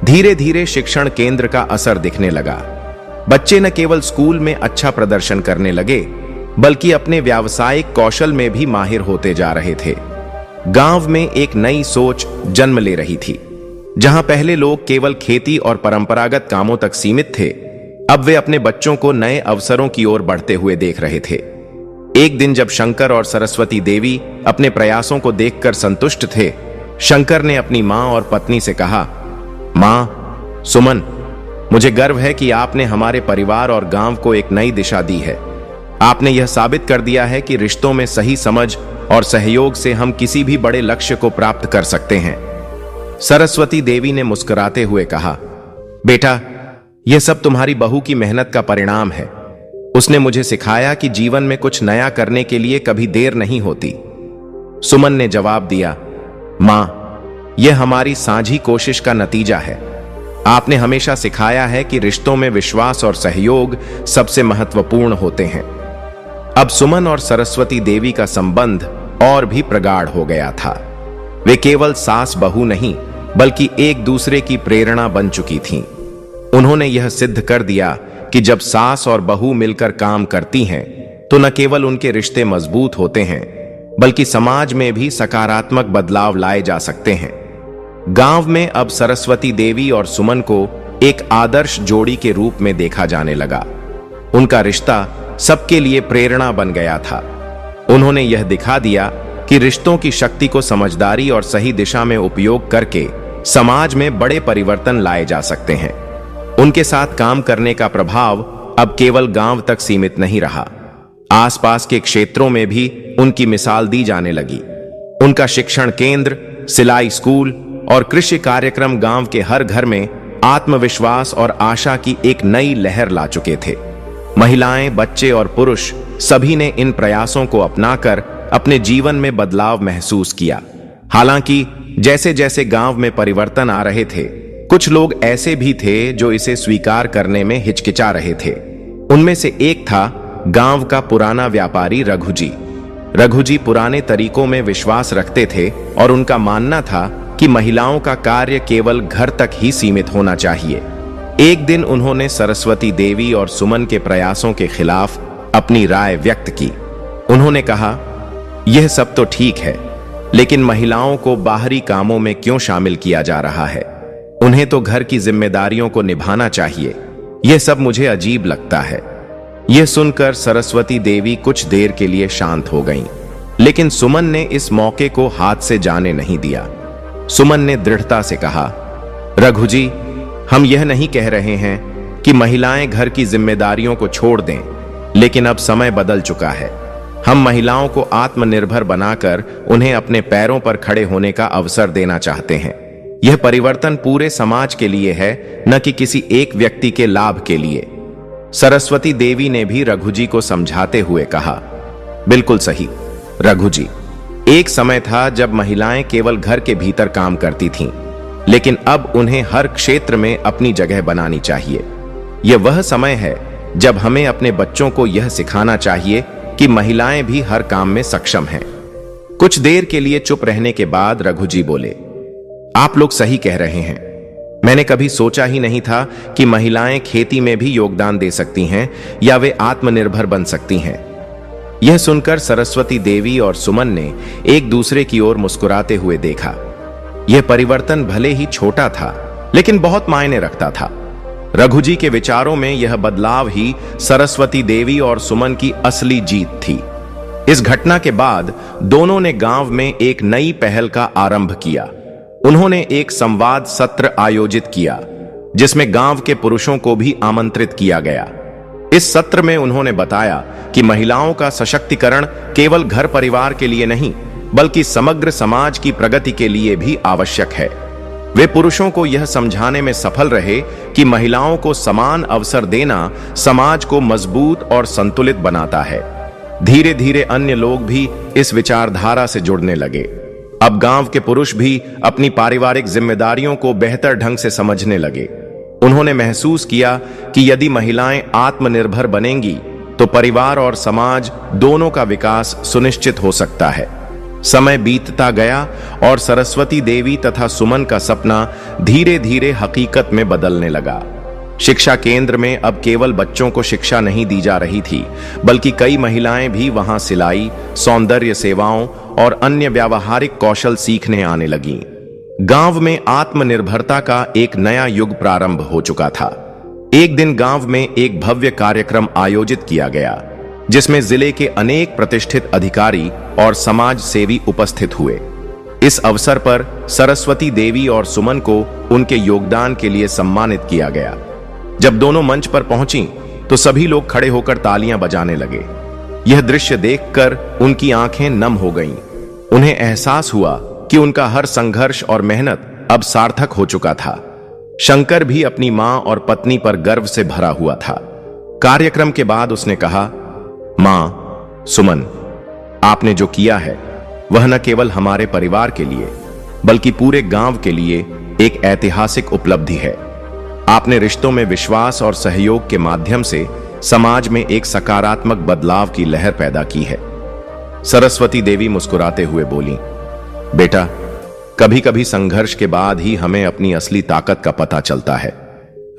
धीरे धीरे शिक्षण केंद्र का असर दिखने लगा। बच्चे न केवल स्कूल में अच्छा प्रदर्शन करने लगे बल्कि अपने व्यावसायिक कौशल में भी माहिर होते जा रहे थे। गांव में एक नई सोच जन्म ले रही थी। जहां पहले लोग केवल खेती और परंपरागत कामों तक सीमित थे, अब वे अपने बच्चों को नए अवसरों की ओर बढ़ते हुए देख रहे थे। एक दिन जब शंकर और सरस्वती देवी अपने प्रयासों को देखकर संतुष्ट थे, शंकर ने अपनी मां और पत्नी से कहा, मां, सुमन, मुझे गर्व है कि आपने हमारे परिवार और गांव को एक नई दिशा दी है। आपने यह साबित कर दिया है कि रिश्तों में सही समझ और सहयोग से हम किसी भी बड़े लक्ष्य को प्राप्त कर सकते हैं। सरस्वती देवी ने मुस्कुराते हुए कहा, बेटा, यह सब तुम्हारी बहू की मेहनत का परिणाम है। उसने मुझे सिखाया कि जीवन में कुछ नया करने के लिए कभी देर नहीं होती। सुमन ने जवाब दिया, मां, यह हमारी साझी कोशिश का नतीजा है। आपने हमेशा सिखाया है कि रिश्तों में विश्वास और सहयोग सबसे महत्वपूर्ण होते हैं। अब सुमन और सरस्वती देवी का संबंध और भी प्रगाढ़ हो गया था। वे केवल सास बहू नहीं बल्कि एक दूसरे की प्रेरणा बन चुकी थीं। उन्होंने यह सिद्ध कर दिया कि जब सास और बहू मिलकर काम करती हैं तो न केवल उनके रिश्ते मजबूत होते हैं बल्कि समाज में भी सकारात्मक बदलाव लाए जा सकते हैं। गांव में अब सरस्वती देवी और सुमन को एक आदर्श जोड़ी के रूप में देखा जाने लगा। उनका रिश्ता सबके लिए प्रेरणा बन गया था। उन्होंने यह दिखा दिया कि रिश्तों की शक्ति को समझदारी और सही दिशा में उपयोग करके समाज में बड़े परिवर्तन लाए जा सकते हैं। उनके साथ काम करने का प्रभाव अब केवल गांव तक सीमित नहीं रहा, आसपास के क्षेत्रों में भी उनकी मिसाल दी जाने लगी। उनका शिक्षण केंद्र, सिलाई स्कूल और कृषि कार्यक्रम गांव के हर घर में आत्मविश्वास और आशा की एक नई लहर ला चुके थे। महिलाएं, बच्चे और पुरुष सभी ने इन प्रयासों को अपनाकर अपने जीवन में बदलाव महसूस किया। हालांकि जैसे जैसे गांव में परिवर्तन आ रहे थे, कुछ लोग ऐसे भी थे जो इसे स्वीकार करने में हिचकिचा रहे थे। उनमें से एक था गांव का पुराना व्यापारी रघुजी। रघुजी पुराने तरीकों में विश्वास रखते थे और उनका मानना था कि महिलाओं का कार्य केवल घर तक ही सीमित होना चाहिए। एक दिन उन्होंने सरस्वती देवी और सुमन के प्रयासों के खिलाफ अपनी राय व्यक्त की। उन्होंने कहा, यह सब तो ठीक है, लेकिन महिलाओं को बाहरी कामों में क्यों शामिल किया जा रहा है? उन्हें तो घर की जिम्मेदारियों को निभाना चाहिए। यह सब मुझे अजीब लगता है। यह सुनकर सरस्वती देवी कुछ देर के लिए शांत हो गईं, लेकिन सुमन ने इस मौके को हाथ से जाने नहीं दिया। सुमन ने दृढ़ता से कहा, रघुजी, हम यह नहीं कह रहे हैं कि महिलाएं घर की जिम्मेदारियों को छोड़ दें, लेकिन अब समय बदल चुका है। हम महिलाओं को आत्मनिर्भर बनाकर उन्हें अपने पैरों पर खड़े होने का अवसर देना चाहते हैं। यह परिवर्तन पूरे समाज के लिए है, न कि किसी एक व्यक्ति के लाभ के लिए। सरस्वती देवी ने भी रघुजी को समझाते हुए कहा, बिल्कुल सही रघुजी। एक समय था जब महिलाएं केवल घर के भीतर काम करती थीं, लेकिन अब उन्हें हर क्षेत्र में अपनी जगह बनानी चाहिए। यह वह समय है जब हमें अपने बच्चों को यह सिखाना चाहिए कि महिलाएं भी हर काम में सक्षम हैं। कुछ देर के लिए चुप रहने के बाद रघुजी बोले, आप लोग सही कह रहे हैं। मैंने कभी सोचा ही नहीं था कि महिलाएं खेती में भी योगदान दे सकती हैं या वे आत्मनिर्भर बन सकती हैं। यह सुनकर सरस्वती देवी और सुमन ने एक दूसरे की ओर मुस्कुराते हुए देखा। यह परिवर्तन भले ही छोटा था, लेकिन बहुत मायने रखता था। रघु जी के विचारों में यह बदलाव ही सरस्वती देवी और सुमन की असली जीत थी। इस घटना के बाद दोनों ने गांव में एक नई पहल का आरंभ किया। उन्होंने एक संवाद सत्र आयोजित किया, जिसमें गांव के पुरुषों को भी आमंत्रित किया गया। इस सत्र में उन्होंने बताया कि महिलाओं का सशक्तिकरण केवल घर परिवार के लिए नहीं, बल्कि समग्र समाज की प्रगति के लिए भी आवश्यक है। वे पुरुषों को यह समझाने में सफल रहे कि महिलाओं को समान अवसर देना समाज को मजबूत और संतुलित बनाता है। धीरे धीरे अन्य लोग भी इस विचारधारा से जुड़ने लगे। अब गांव के पुरुष भी अपनी पारिवारिक जिम्मेदारियों को बेहतर ढंग से समझने लगे। उन्होंने महसूस किया कि यदि महिलाएं आत्मनिर्भर बनेंगी तो परिवार और समाज दोनों का विकास सुनिश्चित हो सकता है। समय बीतता गया और सरस्वती देवी तथा सुमन का सपना धीरे धीरे हकीकत में बदलने लगा। शिक्षा केंद्र में अब केवल बच्चों को शिक्षा नहीं दी जा रही थी, बल्कि कई महिलाएं भी वहां सिलाई, सौंदर्य सेवाओं और अन्य व्यावहारिक कौशल सीखने आने लगीं। गांव में आत्मनिर्भरता का एक नया युग प्रारंभ हो चुका था। एक दिन गांव में एक भव्य कार्यक्रम आयोजित किया गया, जिसमें जिले के अनेक प्रतिष्ठित अधिकारी और समाज सेवी उपस्थित हुए। इस अवसर पर सरस्वती देवी और सुमन को उनके योगदान के लिए सम्मानित किया गया। जब दोनों मंच पर पहुंची तो सभी लोग खड़े होकर तालियां बजाने लगे। यह दृश्य देखकर उनकी आंखें नम हो गईं। उन्हें एहसास हुआ कि उनका हर संघर्ष और मेहनत अब सार्थक हो चुका था। शंकर भी अपनी मां और पत्नी पर गर्व से भरा हुआ था। कार्यक्रम के बाद उसने कहा, मां, सुमन, आपने जो किया है वह न केवल हमारे परिवार के लिए बल्कि पूरे गांव के लिए एक ऐतिहासिक उपलब्धि है। आपने रिश्तों में विश्वास और सहयोग के माध्यम से समाज में एक सकारात्मक बदलाव की लहर पैदा की है। सरस्वती देवी मुस्कुराते हुए बोली, बेटा, कभी कभी संघर्ष के बाद ही हमें अपनी असली ताकत का पता चलता है।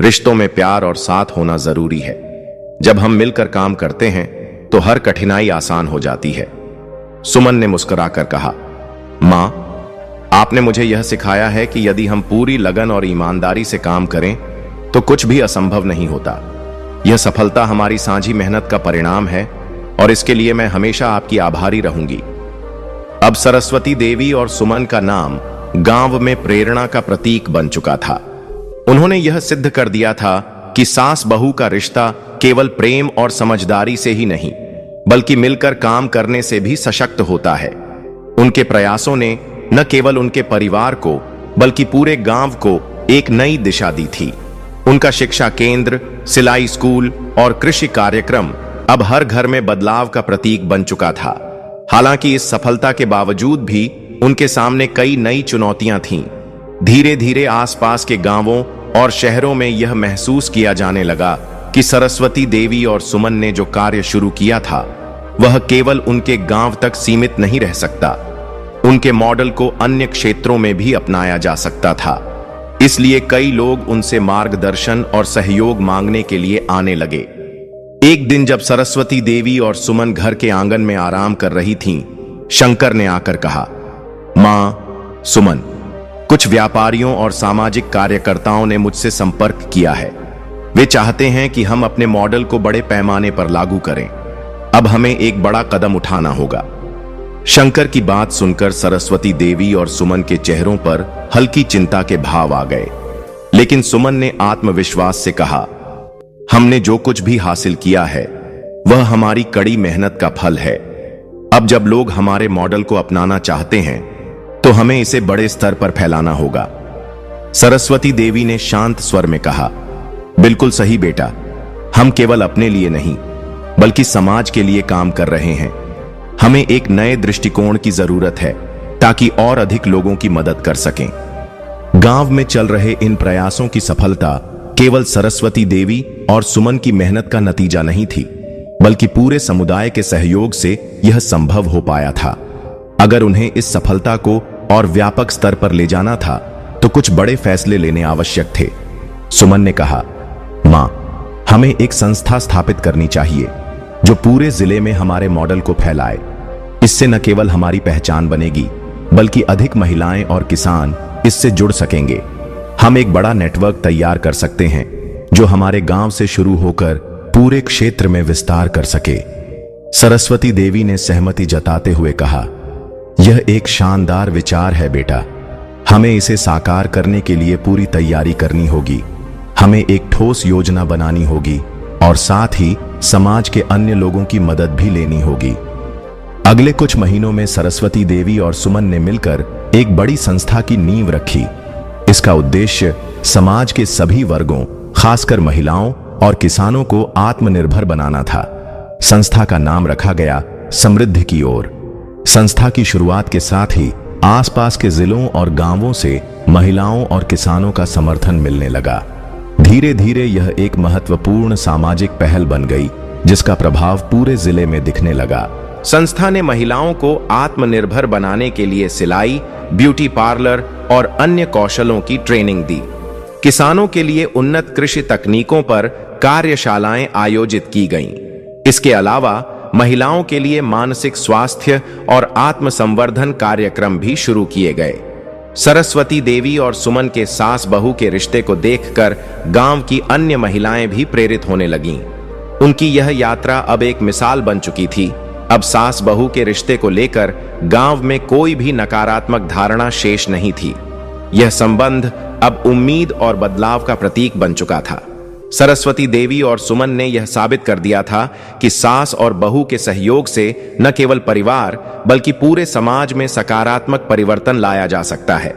रिश्तों में प्यार और साथ होना जरूरी है। जब हम मिलकर काम करते हैं तो हर कठिनाई आसान हो जाती है। सुमन ने मुस्कुराकर कहा, मां, आपने मुझे यह सिखाया है कि यदि हम पूरी लगन और ईमानदारी से काम करें तो कुछ भी असंभव नहीं होता। यह सफलता हमारी साझी मेहनत का परिणाम है और इसके लिए मैं हमेशा आपकी आभारी रहूंगी। अब सरस्वती देवी और सुमन का नाम गांव में प्रेरणा का प्रतीक बन चुका था। उन्होंने यह सिद्ध कर दिया था कि सास बहू का रिश्ता केवल प्रेम और समझदारी से ही नहीं, बल्कि मिलकर काम करने से भी सशक्त होता है। उनके प्रयासों ने न केवल उनके परिवार को बल्कि पूरे गांव को एक नई दिशा दी थी। उनका शिक्षा केंद्र, सिलाई स्कूल और कृषि कार्यक्रम अब हर घर में बदलाव का प्रतीक बन चुका था। हालांकि इस सफलता के बावजूद भी उनके सामने कई नई चुनौतियां थीं। धीरे धीरे आसपास के गांवों और शहरों में यह महसूस किया जाने लगा कि सरस्वती देवी और सुमन ने जो कार्य शुरू किया था वह केवल उनके गांव तक सीमित नहीं रह सकता। उनके मॉडल को अन्य क्षेत्रों में भी अपनाया जा सकता था। इसलिए कई लोग उनसे मार्गदर्शन और सहयोग मांगने के लिए आने लगे। एक दिन जब सरस्वती देवी और सुमन घर के आंगन में आराम कर रही थीं, शंकर ने आकर कहा, मां, सुमन, कुछ व्यापारियों और सामाजिक कार्यकर्ताओं ने मुझसे संपर्क किया है। वे चाहते हैं कि हम अपने मॉडल को बड़े पैमाने पर लागू करें। अब हमें एक बड़ा कदम उठाना होगा। शंकर की बात सुनकर सरस्वती देवी और सुमन के चेहरों पर हल्की चिंता के भाव आ गए, लेकिन सुमन ने आत्मविश्वास से कहा, हमने जो कुछ भी हासिल किया है वह हमारी कड़ी मेहनत का फल है। अब जब लोग हमारे मॉडल को अपनाना चाहते हैं तो हमें इसे बड़े स्तर पर फैलाना होगा। सरस्वती देवी ने शांत स्वर में कहा, बिल्कुल सही बेटा, हम केवल अपने लिए नहीं बल्कि समाज के लिए काम कर रहे हैं। हमें एक नए दृष्टिकोण की जरूरत है ताकि और अधिक लोगों की मदद कर सकें। गांव में चल रहे इन प्रयासों की सफलता केवल सरस्वती देवी और सुमन की मेहनत का नतीजा नहीं थी, बल्कि पूरे समुदाय के सहयोग से यह संभव हो पाया था। अगर उन्हें इस सफलता को और व्यापक स्तर पर ले जाना था तो कुछ बड़े फैसले लेने आवश्यक थे। सुमन ने कहा, मां, हमें एक संस्था स्थापित करनी चाहिए जो पूरे जिले में हमारे मॉडल को फैलाए। इससे न केवल हमारी पहचान बनेगी, बल्कि अधिक महिलाएं और किसान इससे जुड़ सकेंगे। हम एक बड़ा नेटवर्क तैयार कर सकते हैं जो हमारे गांव से शुरू होकर पूरे क्षेत्र में विस्तार कर सके। सरस्वती देवी ने सहमति जताते हुए कहा, यह एक शानदार विचार है बेटा। हमें इसे साकार करने के लिए पूरी तैयारी करनी होगी। हमें एक ठोस योजना बनानी होगी और साथ ही समाज के अन्य लोगों की मदद भी लेनी होगी। अगले कुछ महीनों में सरस्वती देवी और सुमन ने मिलकर एक बड़ी संस्था की नींव रखी। इसका उद्देश्य समाज के सभी वर्गों, खासकर महिलाओं और किसानों को आत्मनिर्भर बनाना था। संस्था का नाम रखा गया समृद्धि की ओर। संस्था की शुरुआत के साथ ही आसपास के जिलों और गांवों से महिलाओं और किसानों का समर्थन मिलने लगा। धीरे धीरे यह एक महत्वपूर्ण सामाजिक पहल बन गई, जिसका प्रभाव पूरे जिले में दिखने लगा। संस्था ने महिलाओं को आत्मनिर्भर बनाने के लिए सिलाई, ब्यूटी पार्लर और अन्य कौशलों की ट्रेनिंग दी। किसानों के लिए उन्नत कृषि तकनीकों पर कार्यशालाएं आयोजित की गईं। इसके अलावा महिलाओं के लिए मानसिक स्वास्थ्य और आत्मसंवर्धन कार्यक्रम भी शुरू किए गए। सरस्वती देवी और सुमन के सास बहू के रिश्ते को देखकर गांव की अन्य महिलाएं भी प्रेरित होने लगीं। उनकी यह यात्रा अब एक मिसाल बन चुकी थी। अब सास बहू के रिश्ते को लेकर गांव में कोई भी नकारात्मक धारणा शेष नहीं थी। यह संबंध अब उम्मीद और बदलाव का प्रतीक बन चुका था। सरस्वती देवी और सुमन ने यह साबित कर दिया था कि सास और बहू के सहयोग से न केवल परिवार बल्कि पूरे समाज में सकारात्मक परिवर्तन लाया जा सकता है।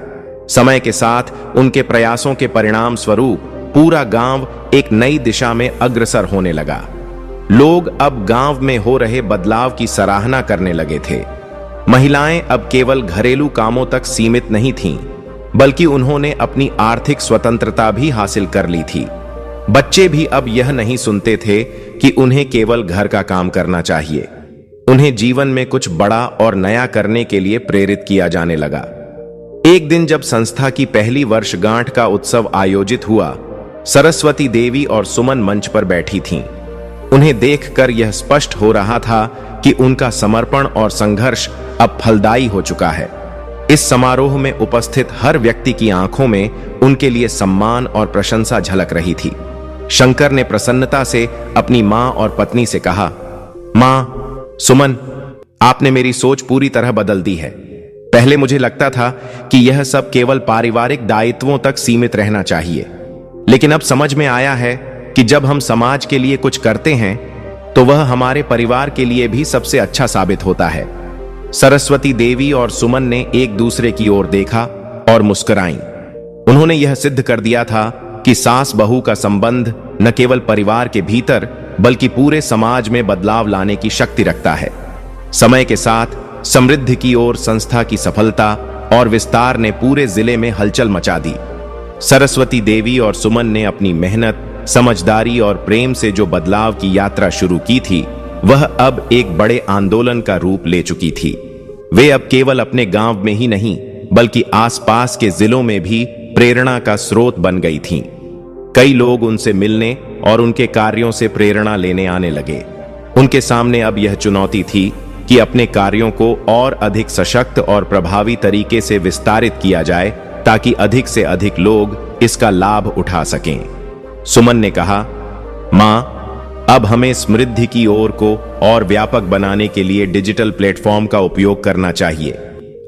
समय के साथ उनके प्रयासों के परिणाम स्वरूप पूरा गांव एक नई दिशा में अग्रसर होने लगा। लोग अब गांव में हो रहे बदलाव की सराहना करने लगे थे। महिलाएं अब केवल घरेलू कामों तक सीमित नहीं थीं, बल्कि उन्होंने अपनी आर्थिक स्वतंत्रता भी हासिल कर ली थी। बच्चे भी अब यह नहीं सुनते थे कि उन्हें केवल घर का काम करना चाहिए। उन्हें जीवन में कुछ बड़ा और नया करने के लिए प्रेरित किया जाने लगा। एक दिन जब संस्था की पहली वर्षगांठ का उत्सव आयोजित हुआ, सरस्वती देवी और सुमन मंच पर बैठी थीं। उन्हें देखकर यह स्पष्ट हो रहा था कि उनका समर्पण और संघर्ष अब फलदायी हो चुका है। इस समारोह में उपस्थित हर व्यक्ति की आंखों में उनके लिए सम्मान और प्रशंसा झलक रही थी। शंकर ने प्रसन्नता से अपनी मां और पत्नी से कहा, मां, सुमन, आपने मेरी सोच पूरी तरह बदल दी है। पहले मुझे लगता था कि यह सब केवल पारिवारिक दायित्वों तक सीमित रहना चाहिए, लेकिन अब समझ में आया है कि जब हम समाज के लिए कुछ करते हैं तो वह हमारे परिवार के लिए भी सबसे अच्छा साबित होता है। सरस्वती देवी और सुमन ने एक दूसरे की ओर देखा और मुस्कुराईं। उन्होंने यह सिद्ध कर दिया था कि सास बहू का संबंध न केवल परिवार के भीतर बल्कि पूरे समाज में बदलाव लाने की शक्ति रखता है। समय के साथ समृद्धि की ओर संस्था की सफलता और विस्तार ने पूरे जिले में हलचल मचा दी। सरस्वती देवी और सुमन ने अपनी मेहनत, समझदारी और प्रेम से जो बदलाव की यात्रा शुरू की थी, वह अब एक बड़े आंदोलन का रूप ले चुकी थी। वे अब केवल अपने गांव में ही नहीं बल्कि आसपास के जिलों में भी प्रेरणा का स्रोत बन गई थीं। कई लोग उनसे मिलने और उनके कार्यों से प्रेरणा लेने आने लगे। उनके सामने अब यह चुनौती थी कि अपने कार्यों को और अधिक सशक्त और प्रभावी तरीके से विस्तारित किया जाए ताकि अधिक से अधिक लोग इसका लाभ उठा सकें। सुमन ने कहा, मां, अब हमें समृद्धि की ओर को और व्यापक बनाने के लिए डिजिटल प्लेटफॉर्म का उपयोग करना चाहिए।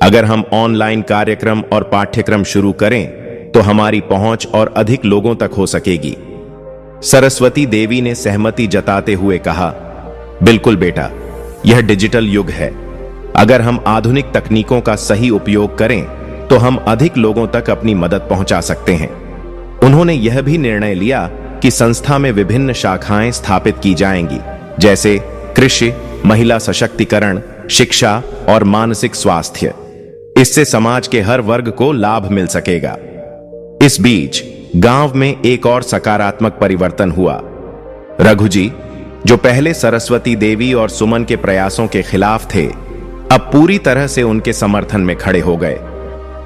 अगर हम ऑनलाइन कार्यक्रम और पाठ्यक्रम शुरू करें तो हमारी पहुंच और अधिक लोगों तक हो सकेगी। सरस्वती देवी ने सहमति जताते हुए कहा, बिल्कुल बेटा, यह डिजिटल युग है। अगर हम आधुनिक तकनीकों का सही उपयोग करें तो हम अधिक लोगों तक अपनी मदद पहुंचा सकते हैं। उन्होंने यह भी निर्णय लिया कि संस्था में विभिन्न शाखाएं स्थापित की जाएंगी, जैसे कृषि, महिला सशक्तिकरण, शिक्षा और मानसिक स्वास्थ्य। इससे समाज के हर वर्ग को लाभ मिल सकेगा। इस बीच गांव में एक और सकारात्मक परिवर्तन हुआ। रघु जी, जो पहले सरस्वती देवी और सुमन के प्रयासों के खिलाफ थे, अब पूरी तरह से उनके समर्थन में खड़े हो गए।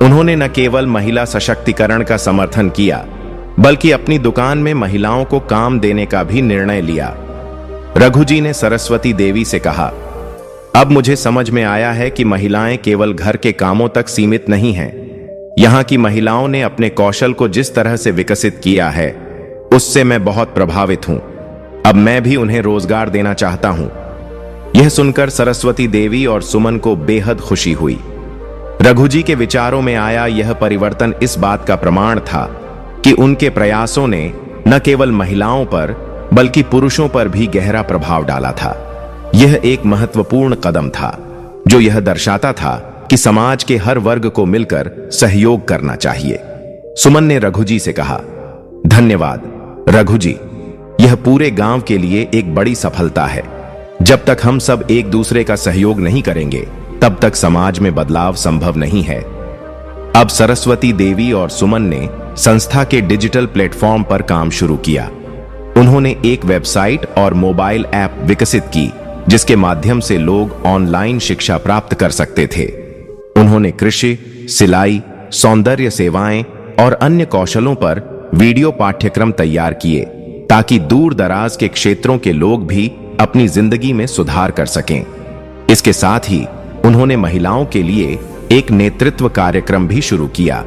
उन्होंने न केवल महिला सशक्तिकरण का समर्थन किया, बल्कि अपनी दुकान में महिलाओं को काम देने का भी निर्णय लिया। रघु जी ने सरस्वती देवी से कहा, अब मुझे समझ में आया है कि महिलाएं केवल घर के कामों तक सीमित नहीं हैं। यहाँ की महिलाओं ने अपने कौशल को जिस तरह से विकसित किया है, उससे मैं बहुत प्रभावित हूं। अब मैं भी उन्हें रोजगार देना चाहता हूं। यह सुनकर सरस्वती देवी और सुमन को बेहद खुशी हुई। रघु जी के विचारों में आया यह परिवर्तन इस बात का प्रमाण था कि उनके प्रयासों ने न केवल महिलाओं पर बल्कि पुरुषों पर भी गहरा प्रभाव डाला था। यह एक महत्वपूर्ण कदम था जो यह दर्शाता था कि समाज के हर वर्ग को मिलकर सहयोग करना चाहिए। सुमन ने रघु जी से कहा, धन्यवाद रघु जी, यह पूरे गांव के लिए एक बड़ी सफलता है। जब तक हम सब एक दूसरे का सहयोग नहीं करेंगे, तब तक समाज में बदलाव संभव नहीं है। अब सरस्वती देवी और सुमन ने संस्था के डिजिटल प्लेटफॉर्म पर काम शुरू किया। उन्होंने एक वेबसाइट और मोबाइल ऐप विकसित की, जिसके माध्यम से लोग ऑनलाइन शिक्षा प्राप्त कर सकते थे। उन्होंने कृषि, सिलाई, सौंदर्य सेवाएं और अन्य कौशलों पर वीडियो पाठ्यक्रम तैयार किए, ताकि दूर दराज के क्षेत्रों के लोग भी अपनी जिंदगी में सुधार कर सकें। इसके साथ ही उन्होंने महिलाओं के लिए एक नेतृत्व कार्यक्रम भी शुरू किया।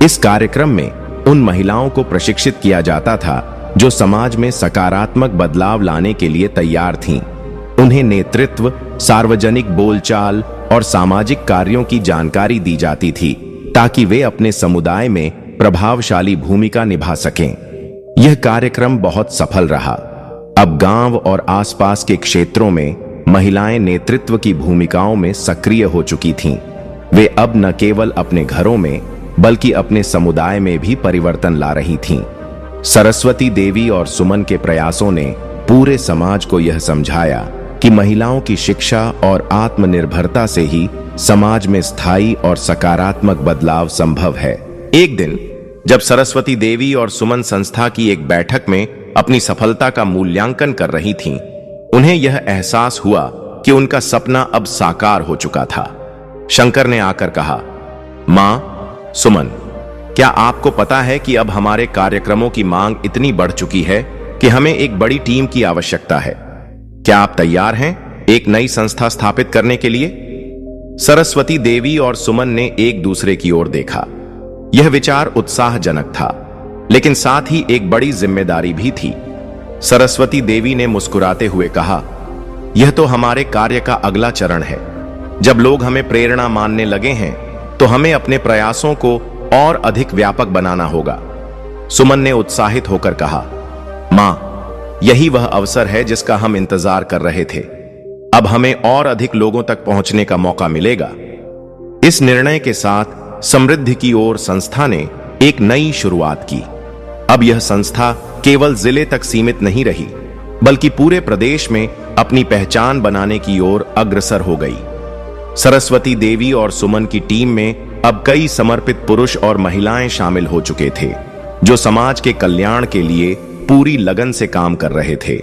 इस कार्यक्रम में उन महिलाओं को प्रशिक्षित किया जाता था जो समाज में सकारात्मक बदलाव लाने के लिए तैयार थीं। उन्हें नेतृत्व, सार्वजनिक बोलचाल और सामाजिक कार्यों की जानकारी दी जाती थी, ताकि वे अपने समुदाय में प्रभावशाली भूमिका निभा सकें। यह कार्यक्रम बहुत सफल रहा। अब गांव और आसपास के क्षेत्रों में महिलाएं नेतृत्व की भूमिकाओं में सक्रिय हो चुकी थीं। वे अब न केवल अपने घरों में बल्कि अपने समुदाय में भी परिवर्तन ला रही थीं। सरस्वती देवी और सुमन के प्रयासों ने पूरे समाज को यह समझाया कि महिलाओं की शिक्षा और आत्मनिर्भरता से ही समाज में स्थायी और सकारात्मक बदलाव संभव है। एक दिन जब सरस्वती देवी और सुमन संस्था की एक बैठक में अपनी सफलता का मूल्यांकन कर रही थीं, उन्हें यह एहसास हुआ कि उनका सपना अब साकार हो चुका था। शंकर ने आकर कहा, मां सुमन, क्या आपको पता है कि अब हमारे कार्यक्रमों की मांग इतनी बढ़ चुकी है कि हमें एक बड़ी टीम की आवश्यकता है। क्या आप तैयार हैं एक नई संस्था स्थापित करने के लिए? सरस्वती देवी और सुमन ने एक दूसरे की ओर देखा। यह विचार उत्साहजनक था, लेकिन साथ ही एक बड़ी जिम्मेदारी भी थी। सरस्वती देवी ने मुस्कुराते हुए कहा, यह तो हमारे कार्य का अगला चरण है। जब लोग हमें प्रेरणा मानने लगे हैं, तो हमें अपने प्रयासों को और अधिक व्यापक बनाना होगा। सुमन ने उत्साहित होकर कहा, मां, यही वह अवसर है जिसका हम इंतजार कर रहे थे। अब हमें और अधिक लोगों तक पहुंचने का मौका मिलेगा। इस निर्णय के साथ समृद्धि की ओर संस्था ने एक नई शुरुआत की। अब यह संस्था केवल जिले तक सीमित नहीं रही, बल्कि पूरे प्रदेश में अपनी पहचान बनाने की ओर अग्रसर हो गई। सरस्वती देवी और सुमन की टीम में अब कई समर्पित पुरुष और महिलाएं शामिल हो चुके थे, जो समाज के कल्याण के लिए पूरी लगन से काम कर रहे थे।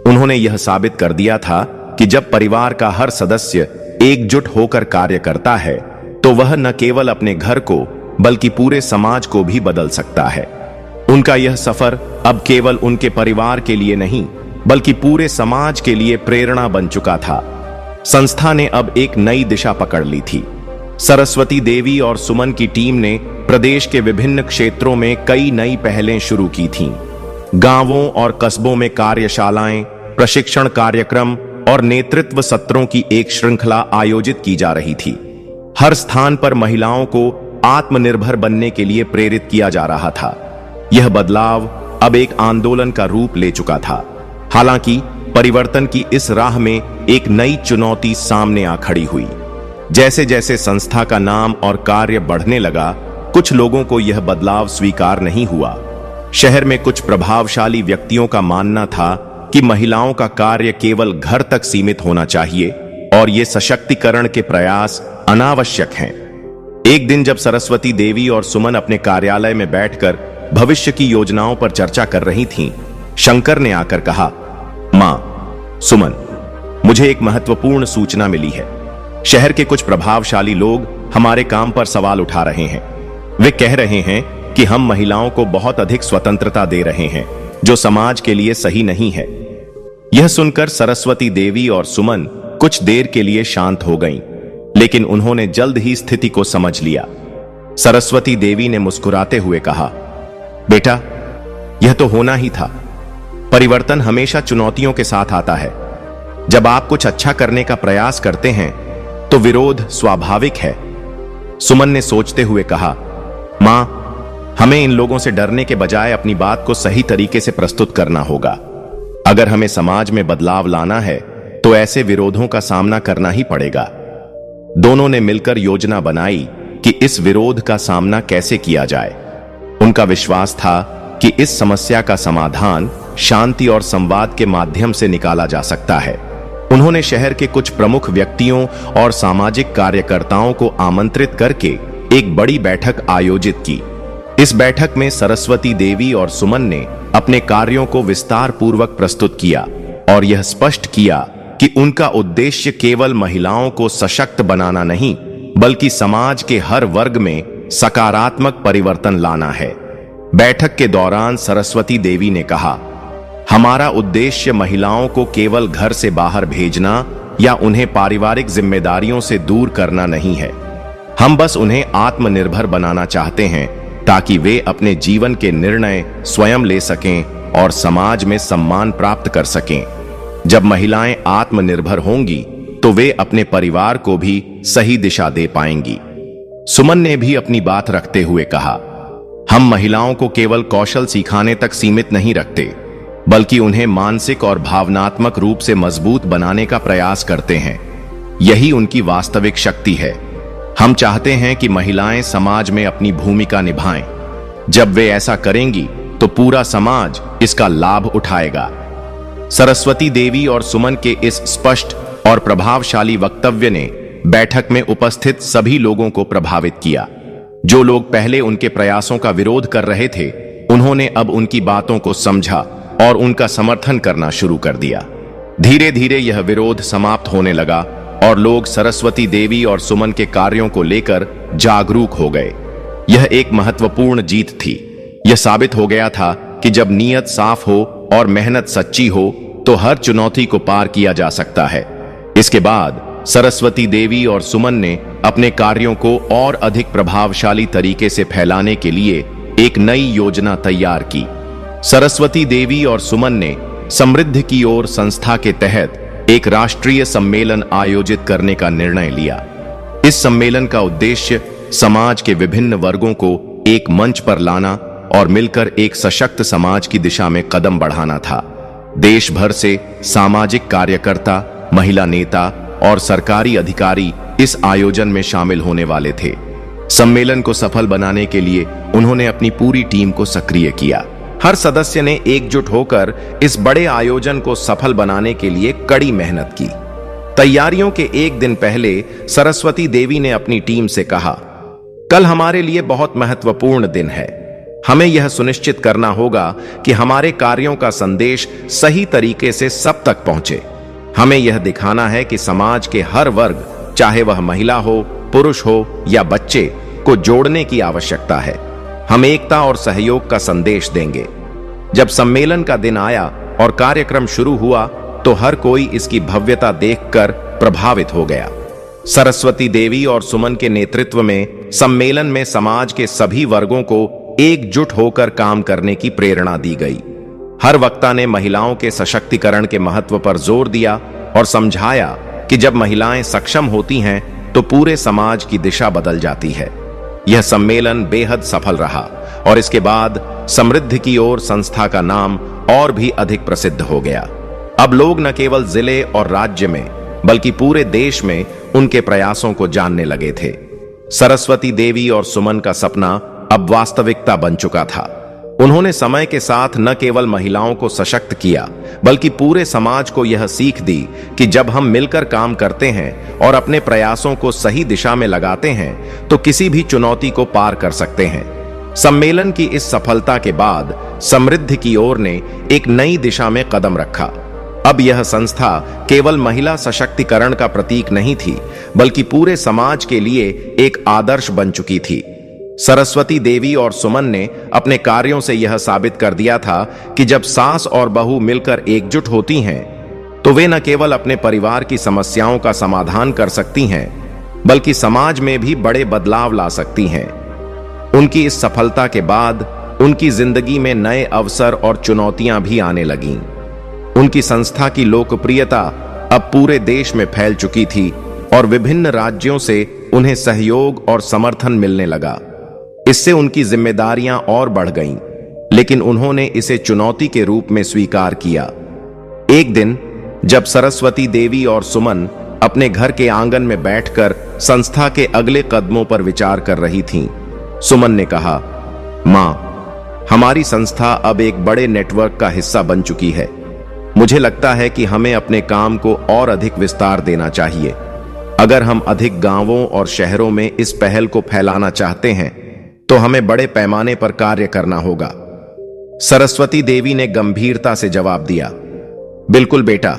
उन्होंने यह साबित कर दिया था कि जब परिवार का हर सदस्य एकजुट होकर कार्य करता है, तो वह न केवल अपने घर को बल्कि पूरे समाज को भी बदल सकता है। उनका यह सफर अब केवल उनके परिवार के लिए नहीं, बल्कि पूरे समाज के लिए प्रेरणा बन चुका था। संस्था ने अब एक नई दिशा पकड़ ली थी। सरस्वती देवी और सुमन की टीम ने प्रदेश के विभिन्न क्षेत्रों में कई नई पहलें शुरू की थीं। गांवों और कस्बों में कार्यशालाएं, प्रशिक्षण कार्यक्रम और नेतृत्व सत्रों की एक श्रृंखला आयोजित की जा रही थी। हर स्थान पर महिलाओं को आत्मनिर्भर बनने के लिए प्रेरित किया जा रहा था। यह बदलाव अब एक आंदोलन का रूप ले चुका था। हालांकि परिवर्तन की इस राह में एक नई चुनौती सामने आ खड़ी हुई। जैसे जैसे संस्था का नाम और कार्य बढ़ने लगा, कुछ लोगों को यह बदलाव स्वीकार नहीं हुआ। शहर में कुछ प्रभावशाली व्यक्तियों का मानना था कि महिलाओं का कार्य केवल घर तक सीमित होना चाहिए और ये सशक्तिकरण के प्रयास अनावश्यक हैं। एक दिन जब सरस्वती देवी और सुमन अपने कार्यालय में बैठकर भविष्य की योजनाओं पर चर्चा कर रही थीं, शंकर ने आकर कहा, मां सुमन, मुझे एक महत्वपूर्ण सूचना मिली है। शहर के कुछ प्रभावशाली लोग हमारे काम पर सवाल उठा रहे हैं। वे कह रहे हैं कि हम महिलाओं को बहुत अधिक स्वतंत्रता दे रहे हैं, जो समाज के लिए सही नहीं है। यह सुनकर सरस्वती देवी और सुमन कुछ देर के लिए शांत हो गईं, लेकिन उन्होंने जल्द ही स्थिति को समझ लिया। सरस्वती देवी ने मुस्कुराते हुए कहा, बेटा, यह तो होना ही था। परिवर्तन हमेशा चुनौतियों के साथ आता है। जब आप कुछ अच्छा करने का प्रयास करते हैं तो विरोध स्वाभाविक है। सुमन ने सोचते हुए कहा, मां, हमें इन लोगों से डरने के बजाय अपनी बात को सही तरीके से प्रस्तुत करना होगा। अगर हमें समाज में बदलाव लाना है तो ऐसे विरोधों का सामना करना ही पड़ेगा। दोनों ने मिलकर योजना बनाई कि इस विरोध का सामना कैसे किया जाए। उनका विश्वास था कि इस समस्या का समाधान शांति और संवाद के माध्यम से निकाला जा सकता है। उन्होंने शहर के कुछ प्रमुख व्यक्तियों और सामाजिक कार्यकर्ताओं को आमंत्रित करके एक बड़ी बैठक आयोजित की। इस बैठक में सरस्वती देवी और सुमन ने अपने कार्यों को विस्तार पूर्वक प्रस्तुत किया और यह स्पष्ट किया कि उनका उद्देश्य केवल महिलाओं को सशक्त बनाना नहीं, बल्कि समाज के हर वर्ग में सकारात्मक परिवर्तन लाना है। बैठक के दौरान सरस्वती देवी ने कहा, हमारा उद्देश्य महिलाओं को केवल घर से बाहर भेजना या उन्हें पारिवारिक जिम्मेदारियों से दूर करना नहीं है। हम बस उन्हें आत्मनिर्भर बनाना चाहते हैं ताकि वे अपने जीवन के निर्णय स्वयं ले सकें और समाज में सम्मान प्राप्त कर सकें। जब महिलाएं आत्मनिर्भर होंगी तो वे अपने परिवार को भी सही दिशा दे पाएंगी। सुमन ने भी अपनी बात रखते हुए कहा, हम महिलाओं को केवल कौशल सिखाने तक सीमित नहीं रखते, बल्कि उन्हें मानसिक और भावनात्मक रूप से मजबूत बनाने का प्रयास करते हैं। यही उनकी वास्तविक शक्ति है। हम चाहते हैं कि महिलाएं समाज में अपनी भूमिका निभाएं। जब वे ऐसा करेंगी तो पूरा समाज इसका लाभ उठाएगा। सरस्वती देवी और सुमन के इस स्पष्ट और प्रभावशाली वक्तव्य ने बैठक में उपस्थित सभी लोगों को प्रभावित किया। जो लोग पहले उनके प्रयासों का विरोध कर रहे थे, उन्होंने अब उनकी बातों को समझा और उनका समर्थन करना शुरू कर दिया। धीरे धीरे यह विरोध समाप्त होने लगा और लोग सरस्वती देवी और सुमन के कार्यों को लेकर जागरूक हो गए। यह एक महत्वपूर्ण जीत थी। यह साबित हो गया था कि जब नीयत साफ हो और मेहनत सच्ची हो तो हर चुनौती को पार किया जा सकता है। इसके बाद सरस्वती देवी और सुमन ने अपने कार्यों को और अधिक प्रभावशाली तरीके से फैलाने के लिए एक नई योजना तैयार की। सरस्वती देवी और सुमन ने समृद्धि की ओर संस्था के तहत एक राष्ट्रीय सम्मेलन आयोजित करने का निर्णय लिया। इस सम्मेलन का उद्देश्य समाज के विभिन्न वर्गों को एक मंच पर लाना और मिलकर एक सशक्त समाज की दिशा में कदम बढ़ाना था। देश भर से सामाजिक कार्यकर्ता, महिला नेता और सरकारी अधिकारी इस आयोजन में शामिल होने वाले थे। सम्मेलन को सफल बनाने के लिए उन्होंने अपनी पूरी टीम को सक्रिय किया। हर सदस्य ने एकजुट होकर इस बड़े आयोजन को सफल बनाने के लिए कड़ी मेहनत की। तैयारियों के एक दिन पहले सरस्वती देवी ने अपनी टीम से कहा, कल हमारे लिए बहुत महत्वपूर्ण दिन है। हमें यह सुनिश्चित करना होगा कि हमारे कार्यों का संदेश सही तरीके से सब तक पहुंचे। हमें यह दिखाना है कि समाज के हर वर्ग, चाहे वह महिला हो, पुरुष हो या बच्चे, को जोड़ने की आवश्यकता है। हम एकता और सहयोग का संदेश देंगे। जब सम्मेलन का दिन आया और कार्यक्रम शुरू हुआ तो हर कोई इसकी भव्यता देखकर प्रभावित हो गया। सरस्वती देवी और सुमन के नेतृत्व में सम्मेलन में समाज के सभी वर्गों को एकजुट होकर काम करने की प्रेरणा दी गई। हर वक्ता ने महिलाओं के सशक्तिकरण के महत्व पर जोर दिया और समझाया कि जब महिलाएं सक्षम होती हैं तो पूरे समाज की दिशा बदल जाती है। यह सम्मेलन बेहद सफल रहा और इसके बाद समृद्धि की ओर संस्था का नाम और भी अधिक प्रसिद्ध हो गया। अब लोग न केवल जिले और राज्य में बल्कि पूरे देश में उनके प्रयासों को जानने लगे थे। सरस्वती देवी और सुमन का सपना अब वास्तविकता बन चुका था। उन्होंने समय के साथ न केवल महिलाओं को सशक्त किया, बल्कि पूरे समाज को यह सीख दी कि जब हम मिलकर काम करते हैं और अपने प्रयासों को सही दिशा में लगाते हैं तो किसी भी चुनौती को पार कर सकते हैं। सम्मेलन की इस सफलता के बाद समृद्धि की ओर ने एक नई दिशा में कदम रखा। अब यह संस्था केवल महिला सशक्तिकरण का प्रतीक नहीं थी, बल्कि पूरे समाज के लिए एक आदर्श बन चुकी थी। सरस्वती देवी और सुमन ने अपने कार्यों से यह साबित कर दिया था कि जब सास और बहू मिलकर एकजुट होती हैं, तो वे न केवल अपने परिवार की समस्याओं का समाधान कर सकती हैं, बल्कि समाज में भी बड़े बदलाव ला सकती हैं। उनकी इस सफलता के बाद उनकी जिंदगी में नए अवसर और चुनौतियां भी आने लगीं। उनकी संस्था की लोकप्रियता अब पूरे देश में फैल चुकी थी और विभिन्न राज्यों से उन्हें सहयोग और समर्थन मिलने लगा। इससे उनकी जिम्मेदारियां और बढ़ गईं, लेकिन उन्होंने इसे चुनौती के रूप में स्वीकार किया। एक दिन जब सरस्वती देवी और सुमन अपने घर के आंगन में बैठकर संस्था के अगले कदमों पर विचार कर रही थीं, सुमन ने कहा, मां, हमारी संस्था अब एक बड़े नेटवर्क का हिस्सा बन चुकी है। मुझे लगता है कि हमें अपने काम को और अधिक विस्तार देना चाहिए। अगर हम अधिक गांवों और शहरों में इस पहल को फैलाना चाहते हैं, तो हमें बड़े पैमाने पर कार्य करना होगा। सरस्वती देवी ने गंभीरता से जवाब दिया, बिल्कुल बेटा,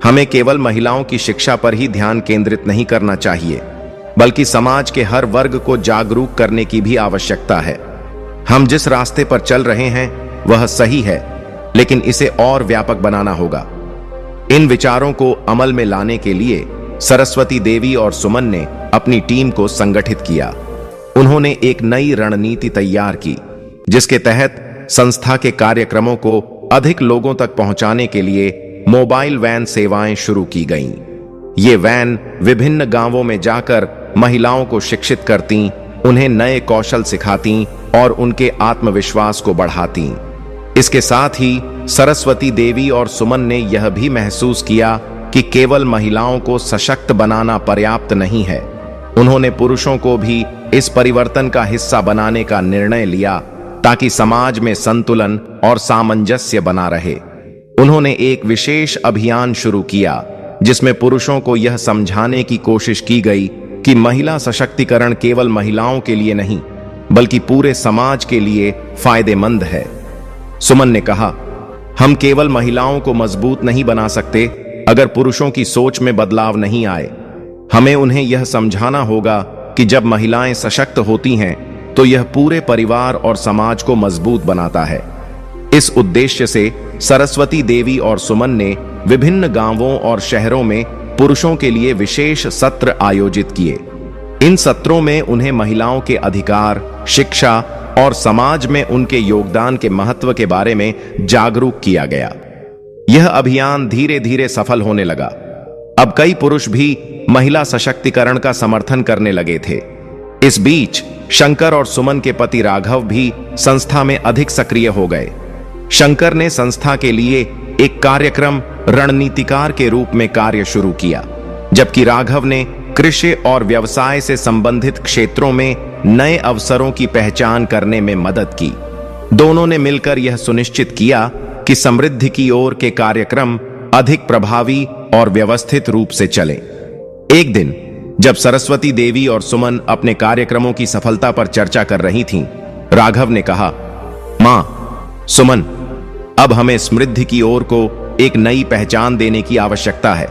हमें केवल महिलाओं की शिक्षा पर ही ध्यान केंद्रित नहीं करना चाहिए, बल्कि समाज के हर वर्ग को जागरूक करने की भी आवश्यकता है। हम जिस रास्ते पर चल रहे हैं वह सही है, लेकिन इसे और व्यापक बनाना होगा। इन विचारों को अमल में लाने के लिए सरस्वती देवी और सुमन ने अपनी टीम को संगठित किया। उन्होंने एक नई रणनीति तैयार की, जिसके तहत संस्था के कार्यक्रमों को अधिक लोगों तक पहुंचाने के लिए मोबाइल वैन सेवाएं शुरू की गईं। ये वैन विभिन्न गांवों में जाकर महिलाओं को शिक्षित करती, उन्हें नए कौशल सिखाती और उनके आत्मविश्वास को बढ़ाती। इसके साथ ही सरस्वती देवी और सुमन ने यह भी महसूस किया कि केवल महिलाओं को सशक्त बनाना पर्याप्त नहीं है। उन्होंने पुरुषों को भी इस परिवर्तन का हिस्सा बनाने का निर्णय लिया, ताकि समाज में संतुलन और सामंजस्य बना रहे। उन्होंने एक विशेष अभियान शुरू किया, जिसमें पुरुषों को यह समझाने की कोशिश की गई कि महिला सशक्तिकरण केवल महिलाओं के लिए नहीं, बल्कि पूरे समाज के लिए फायदेमंद है। सुमन ने कहा, हम केवल महिलाओं को मजबूत नहीं बना सकते अगर पुरुषों की सोच में बदलाव नहीं आए। हमें उन्हें यह समझाना होगा कि जब महिलाएं सशक्त होती हैं, तो यह पूरे परिवार और समाज को मजबूत बनाता है। इस उद्देश्य से सरस्वती देवी और सुमन ने विभिन्न गांवों और शहरों में पुरुषों के लिए विशेष सत्र आयोजित किए। इन सत्रों में उन्हें महिलाओं के अधिकार, शिक्षा और समाज में उनके योगदान के महत्व के बारे में जागरूक किया गया। यह अभियान धीरे धीरे सफल होने लगा। अब कई पुरुष भी महिला सशक्तिकरण का समर्थन करने लगे थे। इस बीच शंकर और सुमन के पति राघव भी संस्था में अधिक सक्रिय हो गए। शंकर ने संस्था के लिए एक कार्यक्रम रणनीतिकार के रूप में कार्य शुरू किया, जबकि राघव ने कृषि और व्यवसाय से संबंधित क्षेत्रों में नए अवसरों की पहचान करने में मदद की। दोनों ने मिलकर यह सुनिश्चित किया कि समृद्धि की ओर के कार्यक्रम अधिक प्रभावी और व्यवस्थित रूप से चलें। एक दिन जब सरस्वती देवी और सुमन अपने कार्यक्रमों की सफलता पर चर्चा कर रही थीं, राघव ने कहा, मां, सुमन, अब हमें समृद्धि की ओर को एक नई पहचान देने की आवश्यकता है।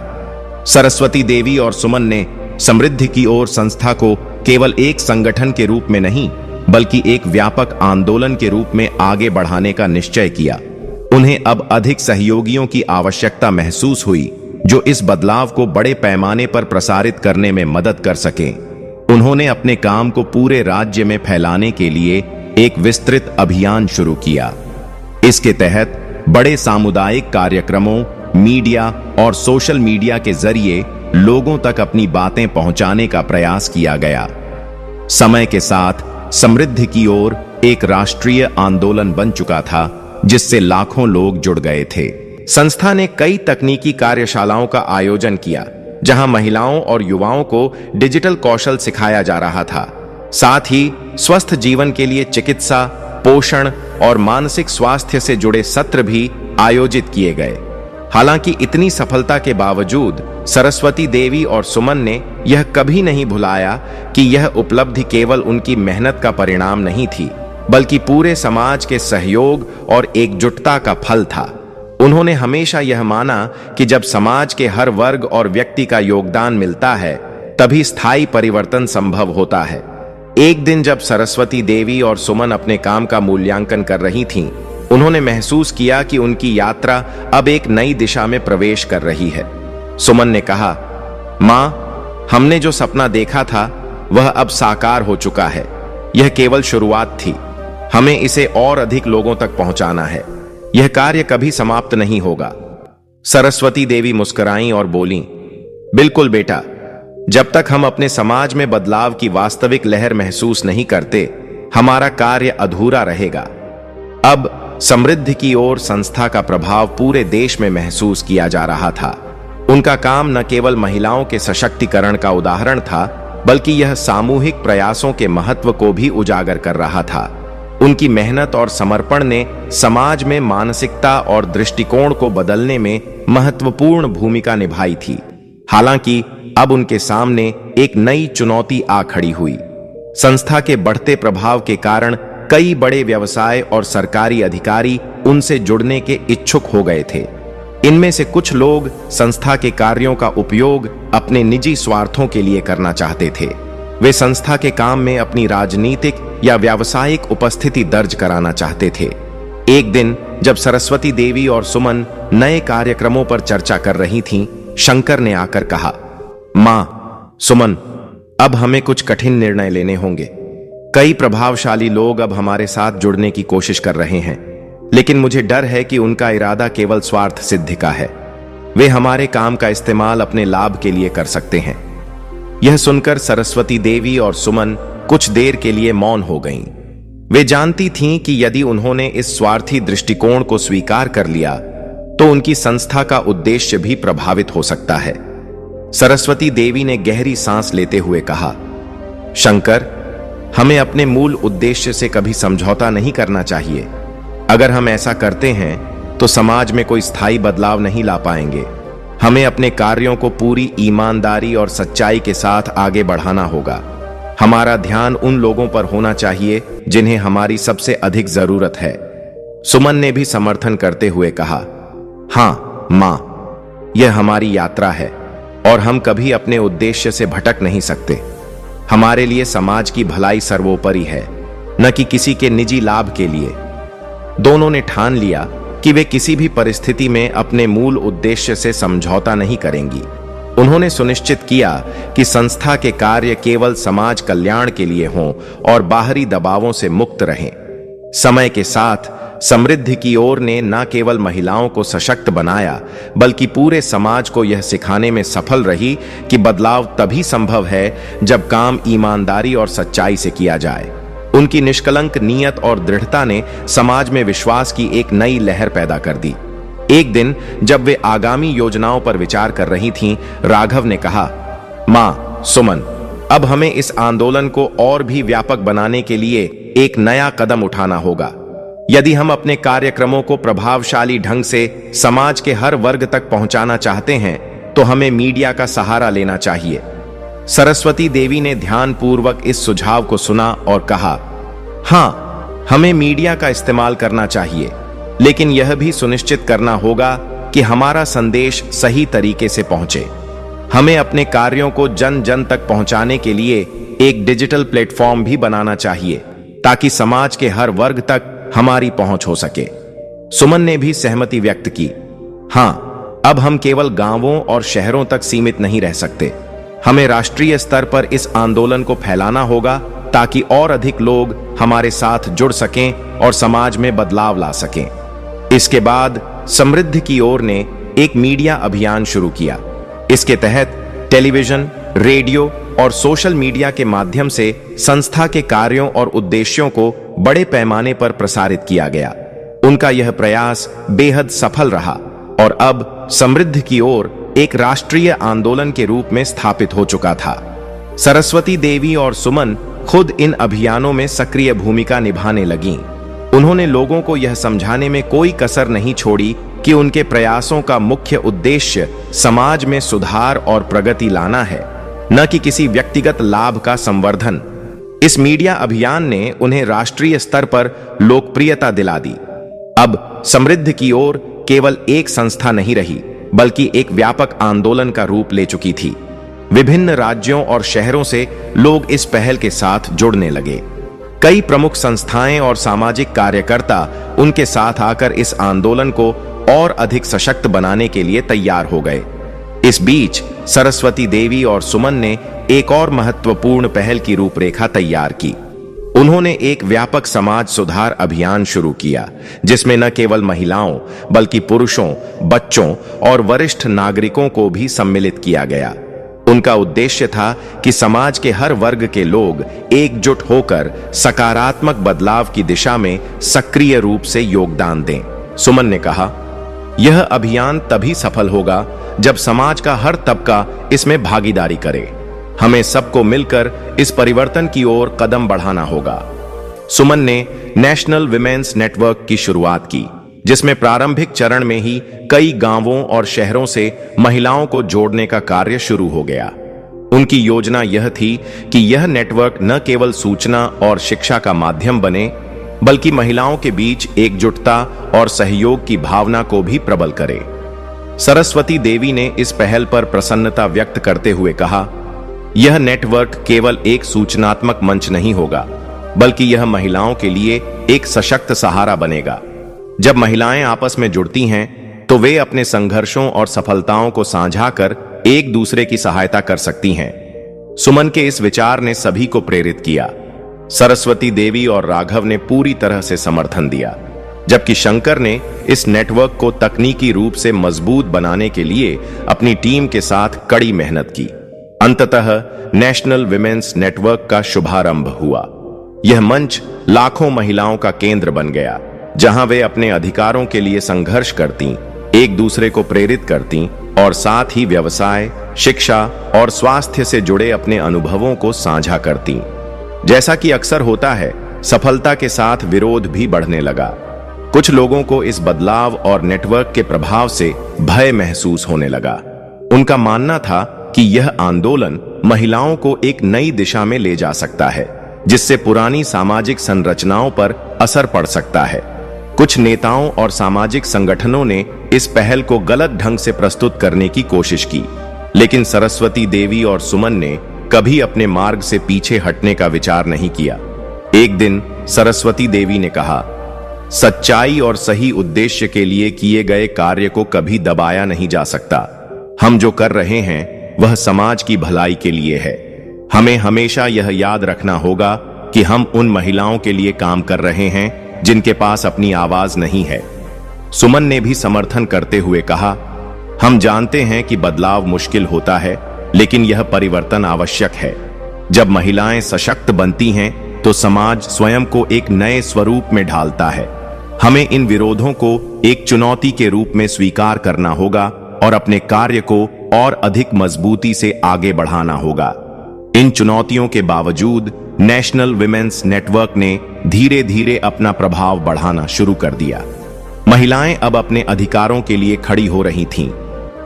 सरस्वती देवी और सुमन ने समृद्धि की ओर संस्था को केवल एक संगठन के रूप में नहीं, बल्कि एक व्यापक आंदोलन के रूप में आगे बढ़ाने का निश्चय किया। उन्हें अब अधिक सहयोगियों की आवश्यकता महसूस हुई, जो इस बदलाव को बड़े पैमाने पर प्रसारित करने में मदद कर सकें। उन्होंने अपने काम को पूरे राज्य में फैलाने के लिए एक विस्तृत अभियान शुरू किया। इसके तहत बड़े सामुदायिक कार्यक्रमों, मीडिया और सोशल मीडिया के जरिए लोगों तक अपनी बातें पहुंचाने का प्रयास किया गया। समय के साथ समृद्धि की ओर एक राष्ट्रीय आंदोलन बन चुका था, जिससे लाखों लोग जुड़ गए थे। संस्था ने कई तकनीकी कार्यशालाओं का आयोजन किया, जहां महिलाओं और युवाओं को डिजिटल कौशल सिखाया जा रहा था। साथ ही स्वस्थ जीवन के लिए चिकित्सा, पोषण और मानसिक स्वास्थ्य से जुड़े सत्र भी आयोजित किए गए। हालांकि इतनी सफलता के बावजूद सरस्वती देवी और सुमन ने यह कभी नहीं भुलाया कि यह उपलब्धि केवल उनकी मेहनत का परिणाम नहीं थी, बल्कि पूरे समाज के सहयोग और एकजुटता का फल था। उन्होंने हमेशा यह माना कि जब समाज के हर वर्ग और व्यक्ति का योगदान मिलता है तभी स्थायी परिवर्तन संभव होता है। एक दिन जब सरस्वती देवी और सुमन अपने काम का मूल्यांकन कर रही थीं, उन्होंने महसूस किया कि उनकी यात्रा अब एक नई दिशा में प्रवेश कर रही है। सुमन ने कहा, मां, हमने जो सपना देखा था वह अब साकार हो चुका है। यह केवल शुरुआत थी, हमें इसे और अधिक लोगों तक पहुंचाना है। यह कार्य कभी समाप्त नहीं होगा। सरस्वती देवी मुस्कुराईं और बोलीं, बिल्कुल बेटा, जब तक हम अपने समाज में बदलाव की वास्तविक लहर महसूस नहीं करते, हमारा कार्य अधूरा रहेगा। अब समृद्धि की ओर संस्था का प्रभाव पूरे देश में महसूस किया जा रहा था। उनका काम न केवल महिलाओं के सशक्तिकरण का उदाहरण था, बल्कि यह सामूहिक प्रयासों के महत्व को भी उजागर कर रहा था। उनकी मेहनत और समर्पण ने समाज में मानसिकता और दृष्टिकोण को बदलने में महत्वपूर्ण भूमिका निभाई थी। हालांकि अब उनके सामने एक नई चुनौती आ खड़ी हुई। संस्था के बढ़ते प्रभाव के कारण कई बड़े व्यवसाय और सरकारी अधिकारी उनसे जुड़ने के इच्छुक हो गए थे। इनमें से कुछ लोग संस्था के कार्यों का उपयोग अपने निजी स्वार्थों के लिए करना चाहते थे। वे संस्था के काम में अपनी राजनीतिक या व्यावसायिक उपस्थिति दर्ज कराना चाहते थे। एक दिन जब सरस्वती देवी और सुमन नए कार्यक्रमों पर चर्चा कर रही थीं, शंकर ने आकर कहा, मां, सुमन, अब हमें कुछ कठिन निर्णय लेने होंगे। कई प्रभावशाली लोग अब हमारे साथ जुड़ने की कोशिश कर रहे हैं, लेकिन मुझे डर है कि उनका इरादा केवल स्वार्थ सिद्धि का है। वे हमारे काम का इस्तेमाल अपने लाभ के लिए कर सकते हैं। यह सुनकर सरस्वती देवी और सुमन कुछ देर के लिए मौन हो गईं। वे जानती थीं कि यदि उन्होंने इस स्वार्थी दृष्टिकोण को स्वीकार कर लिया तो उनकी संस्था का उद्देश्य भी प्रभावित हो सकता है। सरस्वती देवी ने गहरी सांस लेते हुए कहा, शंकर, हमें अपने मूल उद्देश्य से कभी समझौता नहीं करना चाहिए। अगर हम ऐसा करते हैं तो समाज में कोई स्थायी बदलाव नहीं ला पाएंगे। हमें अपने कार्यों को पूरी ईमानदारी और सच्चाई के साथ आगे बढ़ाना होगा। हमारा ध्यान उन लोगों पर होना चाहिए जिन्हें हमारी सबसे अधिक जरूरत है। सुमन ने भी समर्थन करते हुए कहा, हां मां, यह हमारी यात्रा है और हम कभी अपने उद्देश्य से भटक नहीं सकते। हमारे लिए समाज की भलाई सर्वोपरि है, न कि किसी के निजी लाभ के लिए। दोनों ने ठान लिया कि वे किसी भी परिस्थिति में अपने मूल उद्देश्य से समझौता नहीं करेंगी। उन्होंने सुनिश्चित किया कि संस्था के कार्य केवल समाज कल्याण के लिए हों और बाहरी दबावों से मुक्त रहें। समय के साथ समृद्धि की ओर ने न केवल महिलाओं को सशक्त बनाया, बल्कि पूरे समाज को यह सिखाने में सफल रही कि बदलाव तभी संभव है जब काम ईमानदारी और सच्चाई से किया जाए। उनकी निष्कलंक नीयत और दृढ़ता ने समाज में विश्वास की एक नई लहर पैदा कर दी। एक दिन जब वे आगामी योजनाओं पर विचार कर रही थीं, राघव ने कहा, मां, सुमन, अब हमें इस आंदोलन को और भी व्यापक बनाने के लिए एक नया कदम उठाना होगा। यदि हम अपने कार्यक्रमों को प्रभावशाली ढंग से समाज के हर वर्ग तक पहुंचाना चाहते हैं तो हमें मीडिया का सहारा लेना चाहिए। सरस्वती देवी ने ध्यानपूर्वक इस सुझाव को सुना और कहा, हां, हमें मीडिया का इस्तेमाल करना चाहिए, लेकिन यह भी सुनिश्चित करना होगा कि हमारा संदेश सही तरीके से पहुंचे। हमें अपने कार्यों को जन जन तक पहुंचाने के लिए एक डिजिटल प्लेटफॉर्म भी बनाना चाहिए ताकि समाज के हर वर्ग तक हमारी पहुंच हो सके। सुमन ने भी सहमति व्यक्त की, हां, अब हम केवल गांवों और शहरों तक सीमित नहीं रह सकते। हमें राष्ट्रीय स्तर पर इस आंदोलन को फैलाना होगा ताकि और अधिक लोग हमारे साथ जुड़ सकें और समाज में बदलाव ला सकें। इसके बाद समृद्धि की ओर ने एक मीडिया अभियान शुरू किया। इसके तहत टेलीविजन, रेडियो और सोशल मीडिया के माध्यम से संस्था के कार्यों और उद्देश्यों को बड़े पैमाने पर प्रसारित किया गया। उनका यह प्रयास बेहद सफल रहा और अब समृद्धि की ओर एक राष्ट्रीय आंदोलन के रूप में स्थापित हो चुका था। सरस्वती देवी और सुमन खुद इन अभियानों में सक्रिय भूमिका निभाने लगीं। उन्होंने लोगों को यह समझाने में कोई कसर नहीं छोड़ी कि उनके प्रयासों का मुख्य उद्देश्य समाज में सुधार और प्रगति लाना है, न कि किसी व्यक्तिगत लाभ का संवर्धन। इस मीडिया अभियान ने उन्हें राष्ट्रीय स्तर पर लोकप्रियता दिला दी। अब समृद्धि की ओर केवल एक संस्था नहीं रही, बल्कि एक व्यापक आंदोलन का रूप ले चुकी थी। विभिन्न राज्यों और शहरों से लोग इस पहल के साथ जुड़ने लगे। कई प्रमुख संस्थाएं और सामाजिक कार्यकर्ता उनके साथ आकर इस आंदोलन को और अधिक सशक्त बनाने के लिए तैयार हो गए। इस बीच सरस्वती देवी और सुमन ने एक और महत्वपूर्ण पहल की रूपरेखा तैयार की। उन्होंने एक व्यापक समाज सुधार अभियान शुरू किया, जिसमें न केवल महिलाओं बल्कि पुरुषों, बच्चों और वरिष्ठ नागरिकों को भी सम्मिलित किया गया। उनका उद्देश्य था कि समाज के हर वर्ग के लोग एकजुट होकर सकारात्मक बदलाव की दिशा में सक्रिय रूप से योगदान दें। सुमन ने कहा, यह अभियान तभी सफल होगा जब समाज का हर तबका इसमें भागीदारी करे। हमें सबको मिलकर इस परिवर्तन की ओर कदम बढ़ाना होगा। सुमन ने नेशनल विमेन्स नेटवर्क की शुरुआत की, जिसमें प्रारंभिक चरण में ही कई गांवों और शहरों से महिलाओं को जोड़ने का कार्य शुरू हो गया। उनकी योजना यह थी कि यह नेटवर्क न केवल सूचना और शिक्षा का माध्यम बने, बल्कि महिलाओं के बीच एकजुटता और सहयोग की भावना को भी प्रबल करे। सरस्वती देवी ने इस पहल पर प्रसन्नता व्यक्त करते हुए कहा, यह नेटवर्क केवल एक सूचनात्मक मंच नहीं होगा, बल्कि यह महिलाओं के लिए एक सशक्त सहारा बनेगा। जब महिलाएं आपस में जुड़ती हैं, तो वे अपने संघर्षों और सफलताओं को साझा कर एक दूसरे की सहायता कर सकती हैं। सुमन के इस विचार ने सभी को प्रेरित किया। सरस्वती देवी और राघव ने पूरी तरह से समर्थन दिया, जबकि शंकर ने इस नेटवर्क को तकनीकी रूप से मजबूत बनाने के लिए अपनी टीम के साथ कड़ी मेहनत की। अंततः नेशनल विमेन्स नेटवर्क का शुभारंभ हुआ। यह मंच लाखों महिलाओं का केंद्र बन गया, जहां वे अपने अधिकारों के लिए संघर्ष करती, एक दूसरे को प्रेरित करती और साथ ही व्यवसाय, शिक्षा और स्वास्थ्य से जुड़े अपने अनुभवों को साझा करती। जैसा कि अक्सर होता है, सफलता के साथ विरोध भी बढ़ने लगा। कुछ लोगों को इस बदलाव और नेटवर्क के प्रभाव से भय महसूस होने लगा। उनका मानना था कि यह आंदोलन महिलाओं को एक नई दिशा में ले जा सकता है, जिससे पुरानी सामाजिक संरचनाओं पर असर पड़ सकता है। कुछ नेताओं और सामाजिक संगठनों ने इस पहल को गलत ढंग से प्रस्तुत करने की कोशिश की, लेकिन सरस्वती देवी और सुमन ने कभी अपने मार्ग से पीछे हटने का विचार नहीं किया। एक दिन सरस्वती देवी ने कहा, सच्चाई और सही उद्देश्य के लिए किए गए कार्य को कभी दबाया नहीं जा सकता। हम जो कर रहे हैं वह समाज की भलाई के लिए है। हमें हमेशा यह याद रखना होगा कि हम उन महिलाओं के लिए काम कर रहे हैं जिनके पास अपनी आवाज नहीं है। सुमन ने भी समर्थन करते हुए कहा, हम जानते हैं कि बदलाव मुश्किल होता है, लेकिन यह परिवर्तन आवश्यक है। जब महिलाएं सशक्त बनती हैं, तो समाज स्वयं को एक नए स्वरूप में ढालता है। हमें इन विरोधों को एक चुनौती के रूप में स्वीकार करना होगा और अपने कार्य को और अधिक मजबूती से आगे बढ़ाना होगा। इन चुनौतियों के बावजूद नेशनल विमेन्स नेटवर्क ने धीरे धीरे अपना प्रभाव बढ़ाना शुरू कर दिया। महिलाएं अब अपने अधिकारों के लिए खड़ी हो रही थीं।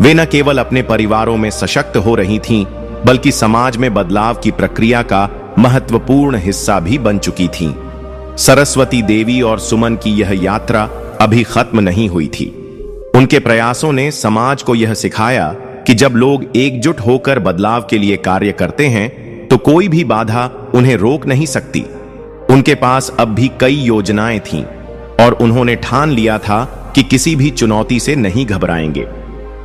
वे न केवल अपने परिवारों में सशक्त हो रही थीं, बल्कि समाज में बदलाव की प्रक्रिया का महत्वपूर्ण हिस्सा भी बन चुकी थीं। सरस्वती देवी और सुमन की यह यात्रा अभी खत्म नहीं हुई थी। उनके प्रयासों ने समाज को यह सिखाया कि जब लोग एकजुट होकर बदलाव के लिए कार्य करते हैं, तो कोई भी बाधा उन्हें रोक नहीं सकती। उनके पास अब भी कई योजनाएं थीं और उन्होंने ठान लिया था कि किसी भी चुनौती से नहीं घबराएंगे।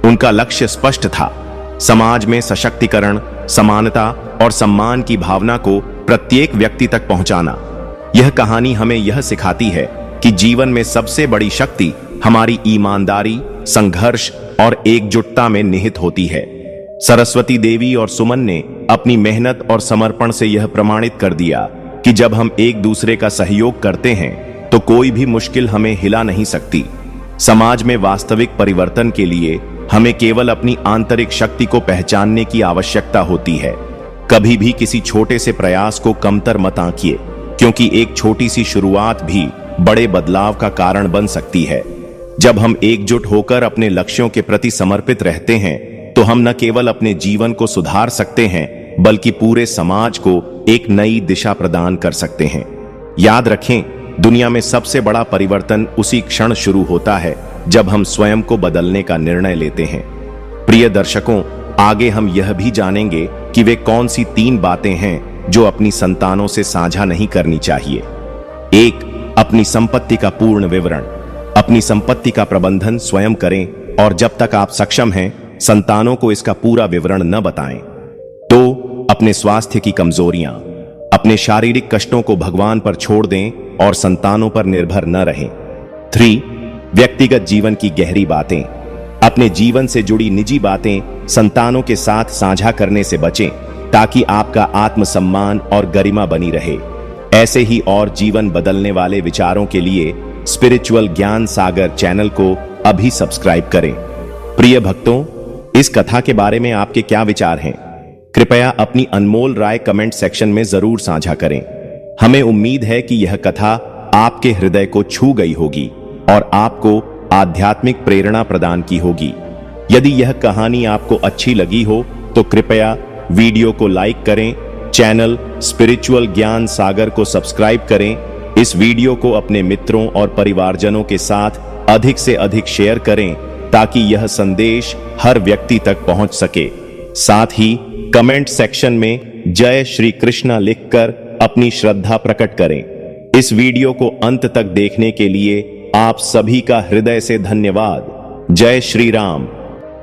उनका लक्ष्य स्पष्ट था, समाज में सशक्तिकरण, समानता और सम्मान की भावना को प्रत्येक व्यक्ति तक पहुंचाना। यह कहानी हमें यह सिखाती है कि जीवन में सबसे बड़ी शक्ति हमारी ईमानदारी, संघर्ष और एकजुटता में निहित होती है। सरस्वती देवी और सुमन ने अपनी मेहनत और समर्पण से यह प्रमाणित कर दिया कि जब हम एक दूसरे का सहयोग करते हैं, तो कोई भी मुश्किल हमें हिला नहीं सकती। समाज में वास्तविक परिवर्तन के लिए हमें केवल अपनी आंतरिक शक्ति को पहचानने की आवश्यकता होती है। कभी भी किसी छोटे से प्रयास को कमतर मत आंकिए, क्योंकि एक छोटी सी शुरुआत भी बड़े बदलाव का कारण बन सकती है। जब हम एकजुट होकर अपने लक्ष्यों के प्रति समर्पित रहते हैं, तो हम न केवल अपने जीवन को सुधार सकते हैं, बल्कि पूरे समाज को एक नई दिशा प्रदान कर सकते हैं। याद रखें, दुनिया में सबसे बड़ा परिवर्तन उसी क्षण शुरू होता है जब हम स्वयं को बदलने का निर्णय लेते हैं। प्रिय दर्शकों, आगे हम यह भी जानेंगे कि वे कौन सी 3 बातें हैं जो अपनी संतानों से साझा नहीं करनी चाहिए। 1. अपनी संपत्ति का पूर्ण विवरण। अपनी संपत्ति का प्रबंधन स्वयं करें और जब तक आप सक्षम हैं, संतानों को इसका पूरा विवरण न बताएं। 2. अपने स्वास्थ्य की कमजोरियां। अपने शारीरिक कष्टों को भगवान पर छोड़ दें और संतानों पर निर्भर न रहें। 3. व्यक्तिगत जीवन की गहरी बातें। अपने जीवन से जुड़ी निजी बातें संतानों के साथ साझा करने से बचें, ताकि आपका आत्मसम्मान और गरिमा बनी रहे। ऐसे ही और जीवन बदलने वाले विचारों के लिए स्पिरिचुअल ज्ञान सागर चैनल को अभी सब्सक्राइब करें। प्रिय भक्तों, इस कथा के बारे में आपके क्या विचार हैं? कृपया अपनी अनमोल राय कमेंट सेक्शन में जरूर साझा करें। हमें उम्मीद है कि यह कथा आपके हृदय को छू गई होगी और आपको आध्यात्मिक प्रेरणा प्रदान की होगी। यदि यह कहानी आपको अच्छी लगी हो तो कृपया वीडियो को लाइक करें, चैनल स्पिरिचुअल ज्ञान सागर को सब्सक्राइब करें। इस वीडियो को अपने मित्रों और परिवारजनों के साथ अधिक से अधिक शेयर करें, ताकि यह संदेश हर व्यक्ति तक पहुंच सके। साथ ही कमेंट सेक्शन में जय श्री कृष्णा लिखकर अपनी श्रद्धा प्रकट करें। इस वीडियो को अंत तक देखने के लिए आप सभी का हृदय से धन्यवाद। जय श्री राम।